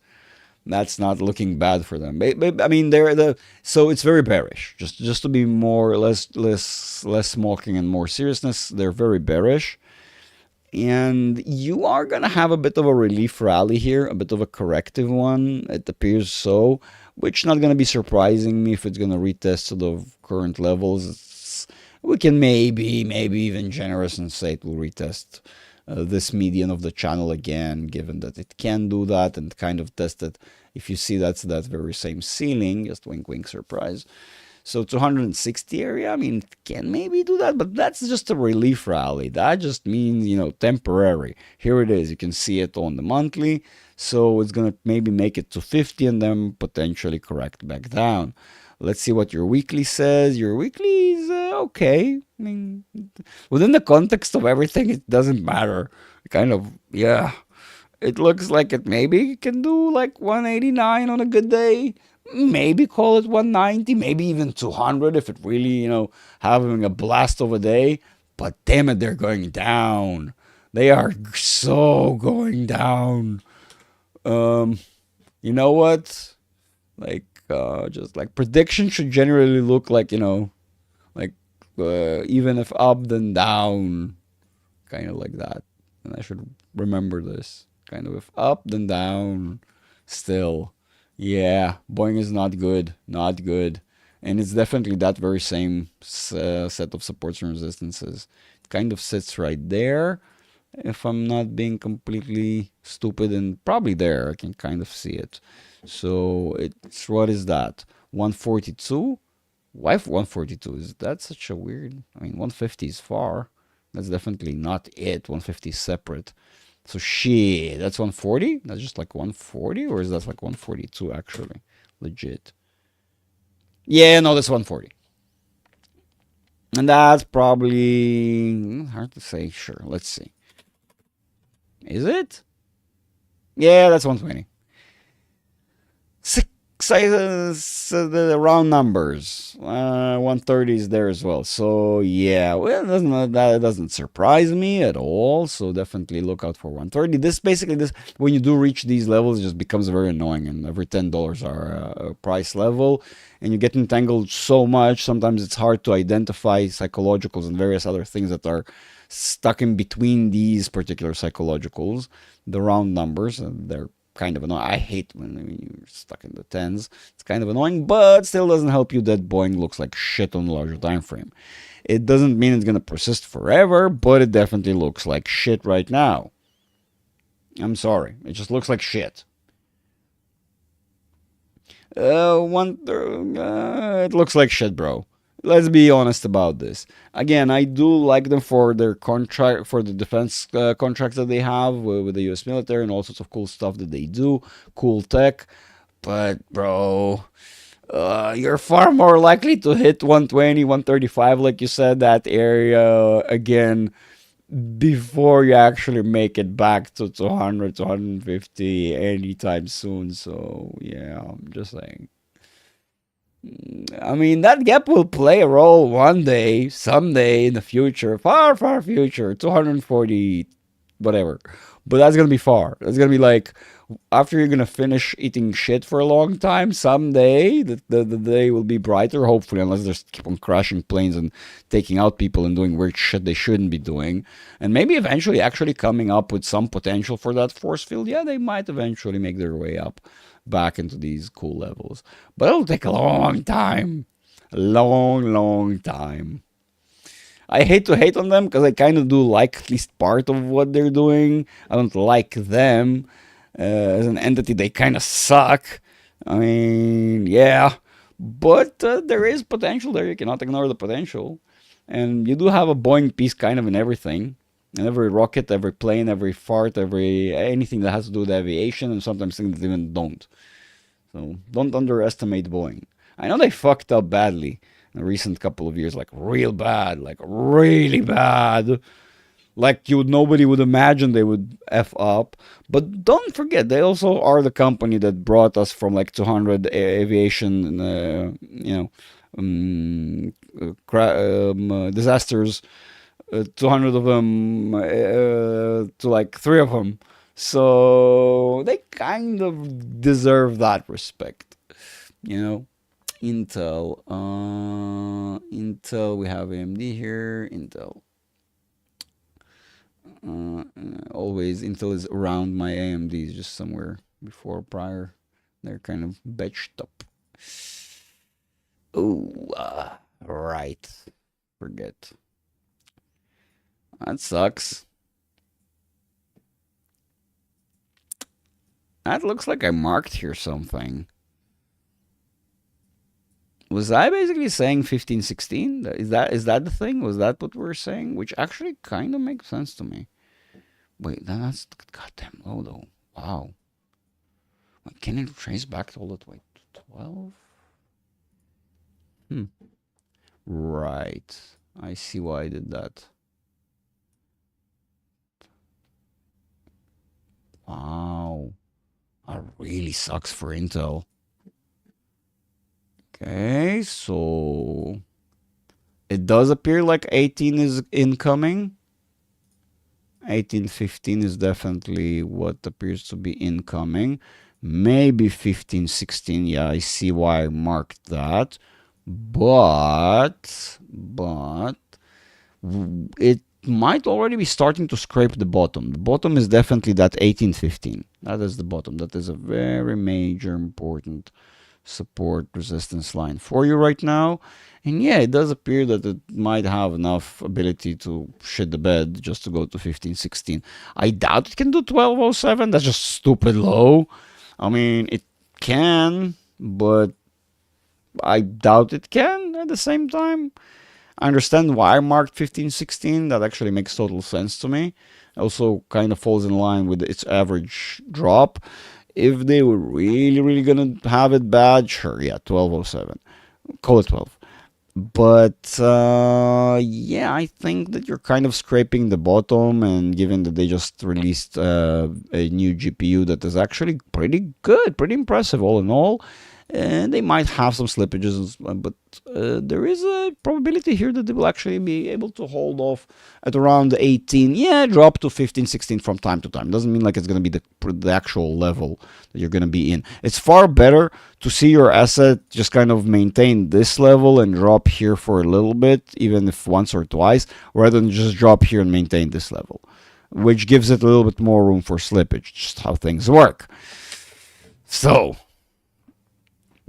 That's not looking bad for them. I mean, so it's very bearish. Just to be more less smoking and more seriousness, they're very bearish. And you are gonna have a bit of a relief rally here, a bit of a corrective one. It appears so, which not gonna be surprising me if it's gonna retest to the current levels. We can maybe even generous and say it will retest this median of the channel again, given that it can do that and kind of test it. If you see that's that very same ceiling, just wink wink surprise. So 260 area, I mean, can maybe do that, but that's just a relief rally. That just means, temporary. Here it is. You can see it on the monthly. So it's going to maybe make it to 50 and then potentially correct back down. Let's see what your weekly says. Your weekly is okay. I mean, within the context of everything, it doesn't matter. Kind of, yeah. It looks like it maybe can do like 189 on a good day. Maybe call it 190, maybe even 200 if it really, having a blast of a day. But damn it, they're going down. They are so going down. You know what? Like, just like prediction should generally look like, like even if up then down, kind of like that. And I should remember this. Kind of if up then down, still. Yeah, Boeing is not good, not good. And it's definitely that very same set of supports and resistances. It kind of sits right there. If I'm not being completely stupid, and probably there, I can kind of see it. So it's, what is that? 142? Why 142? Is that such a weird? I mean, 150 is far. That's definitely not it. 150 is separate. So shit, that's 140? That's just like 140? Or is that like 142 actually? Legit. Yeah, no, that's 140. And that's probably hard to say. Sure, let's see. Is it? Yeah, that's 120. Six the round numbers. 130 is there as well. So yeah, well, that doesn't surprise me at all. So definitely look out for 130. This when you do reach these levels, it just becomes very annoying, and every $10 are a price level, and you get entangled so much. Sometimes it's hard to identify psychologicals and various other things that are stuck in between these particular psychologicals. The round numbers, they're kind of annoying. I hate when you're stuck in the tens. It's kind of annoying, but still doesn't help you that Boeing looks like shit on the larger time frame. It doesn't mean it's going to persist forever, but it definitely looks like shit right now. I'm sorry. It just looks like shit. It looks like shit, bro. Let's be honest about this. Again, I do like them for their contract, for the defense contracts that they have with the U.S. military and all sorts of cool stuff that they do, cool tech. But bro, you're far more likely to hit 120, 135, like you said, that area again before you actually make it back to 200, 250 anytime soon. So yeah, I'm just saying. I mean, that gap will play a role one day, someday in the future, far, far future, 240, whatever. But that's gonna be far. That's gonna be like after you're gonna finish eating shit for a long time. Someday, the day will be brighter, hopefully, unless they keep on crashing planes and taking out people and doing weird shit they shouldn't be doing. And maybe eventually actually coming up with some potential for that force field. Yeah, they might eventually make their way up back into these cool levels. But it'll take a long time. A long, long time. I hate to hate on them because I kind of do like at least part of what they're doing. I don't like them as an entity. They kind of suck. I mean, yeah, but there is potential there. You cannot ignore the potential, and you do have a Boeing piece kind of in everything. In every rocket, every plane, every fart, every anything that has to do with aviation, and sometimes things that even don't. So don't underestimate Boeing. I know they fucked up badly in the recent couple of years, like real bad, like really bad. Like nobody would imagine they would f up. But don't forget, they also are the company that brought us from like 200 aviation, disasters, 200 of them to like three of them. So they kind of deserve that respect, you know. Intel, we have AMD here. Intel, always Intel is around my AMDs, just somewhere before prior. They're kind of betched up. Oh, right. Forget. That sucks. That looks like I marked here something. Was I basically saying 1516? Is that the thing? Was that what we're saying? Which actually kind of makes sense to me. Wait, that's goddamn low though. Wow. Wait, can it trace back to all the way to 12? Right. I see why I did that. Wow. That really sucks for Intel. Okay, so it does appear like 18 is incoming. 1815 is definitely what appears to be incoming. Maybe 1516. Yeah, I see why I marked that. But it might already be starting to scrape the bottom. The bottom is definitely that 1815. That is the bottom. That is a very major important support resistance line for you right now. And yeah, it does appear that it might have enough ability to shit the bed just to go to 1516. I doubt it can do 1207. That's just stupid low. I mean, it can, but I doubt it can at the same time. I understand why I marked 1516. That actually makes total sense to me. Also kind of falls in line with its average drop. If they were really gonna have it bad, sure, yeah, 1207. Call it 12. But yeah, I think that you're kind of scraping the bottom, and given that they just released a new GPU that is actually pretty good, pretty impressive all in all, and they might have some slippages, but there is a probability here that they will actually be able to hold off at around 18. Yeah, drop to 15, 16 from time to time. Doesn't mean like it's going to be the actual level that you're going to be in. It's far better to see your asset just kind of maintain this level and drop here for a little bit, even if once or twice, rather than just drop here and maintain this level, which gives it a little bit more room for slippage, just how things work. So,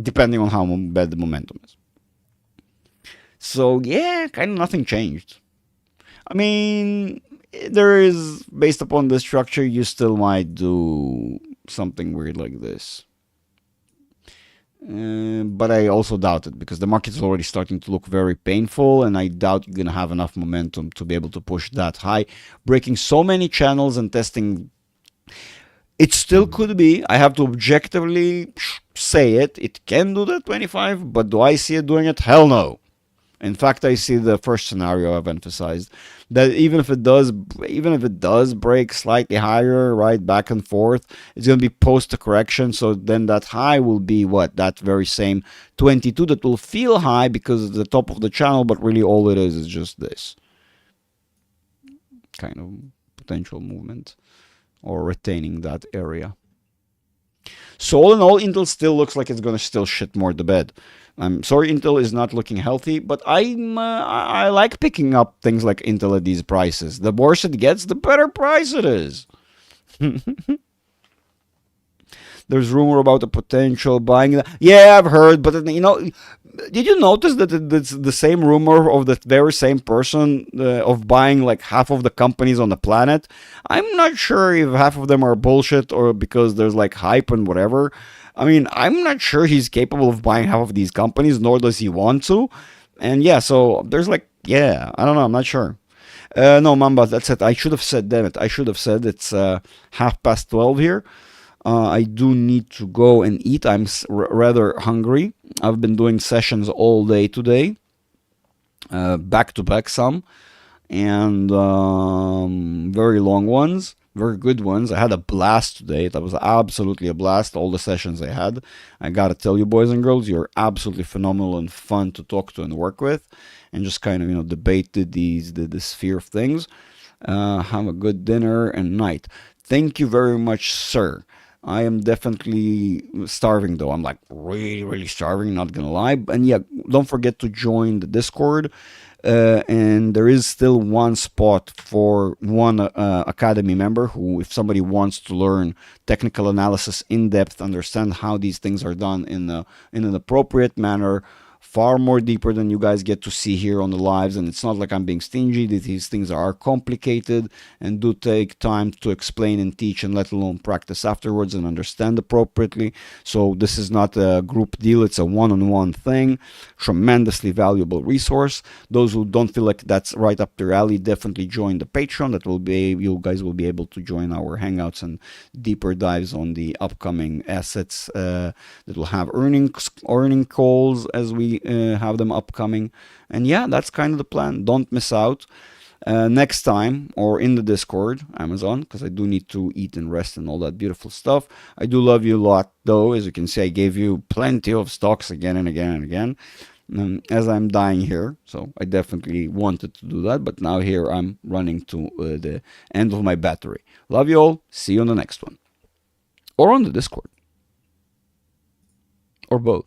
depending on how bad the momentum is. So yeah, kind of nothing changed. I mean, there is, based upon the structure, you still might do something weird like this. But I also doubt it, because the market is already starting to look very painful, and I doubt you're going to have enough momentum to be able to push that high. Breaking so many channels and testing, it still could be. I have to objectively say it. It can do that 25, but do I see it doing it? Hell no. In fact, I see the first scenario I've emphasized, that even if it does break slightly higher, right, back and forth, it's going to be post a correction. So then that high will be what? That very same 22 that will feel high because it's the top of the channel, but really all it is just this kind of potential movement or retaining that area. So all in all, Intel still looks like it's going to still shit more the bed. I'm sorry, Intel is not looking healthy, but I like picking up things like Intel at these prices. The worse it gets, the better price it is. There's rumor about a potential buying. Yeah, I've heard, but did you notice that it's the same rumor of the very same person of buying like half of the companies on the planet? I'm not sure if half of them are bullshit or because there's like hype and whatever. I mean, I'm not sure he's capable of buying half of these companies, nor does he want to. And yeah, so there's like, yeah, I don't know, I'm not sure. No, Mamba, that's it. I should have said, damn it, I should have said it's 12:30 here. I do need to go and eat. I'm rather hungry. I've been doing sessions all day today, back to back some, and very long ones, very good ones. I had a blast today. That was absolutely a blast. All the sessions I had. I gotta tell you, boys and girls, you're absolutely phenomenal and fun to talk to and work with, and just kind of debate the sphere of things. Have a good dinner and night. Thank you very much, sir. I am definitely starving though. I'm like really, really starving, not gonna lie. And yeah, don't forget to join the Discord. And there is still one spot for one Academy member who, if somebody wants to learn technical analysis in depth, understand how these things are done in an appropriate manner, far more deeper than you guys get to see here on the lives. And it's not like I'm being stingy. These things are complicated and do take time to explain and teach, and let alone practice afterwards and understand appropriately. So this is not a group deal. It's a one-on-one thing. Tremendously valuable resource. Those who don't feel like that's right up their alley, definitely join the Patreon. That will be, you guys will be able to join our hangouts and deeper dives on the upcoming assets that will have earning calls as we have them upcoming. And yeah, that's kind of the plan. Don't miss out. Next time, or in the Discord, Amazon, because I do need to eat and rest and all that beautiful stuff. I do love you a lot, though. As you can see, I gave you plenty of stocks again and again and again. As I'm dying here, so I definitely wanted to do that, but now here I'm running to the end of my battery. Love you all. See you on the next one, or on the Discord, or both.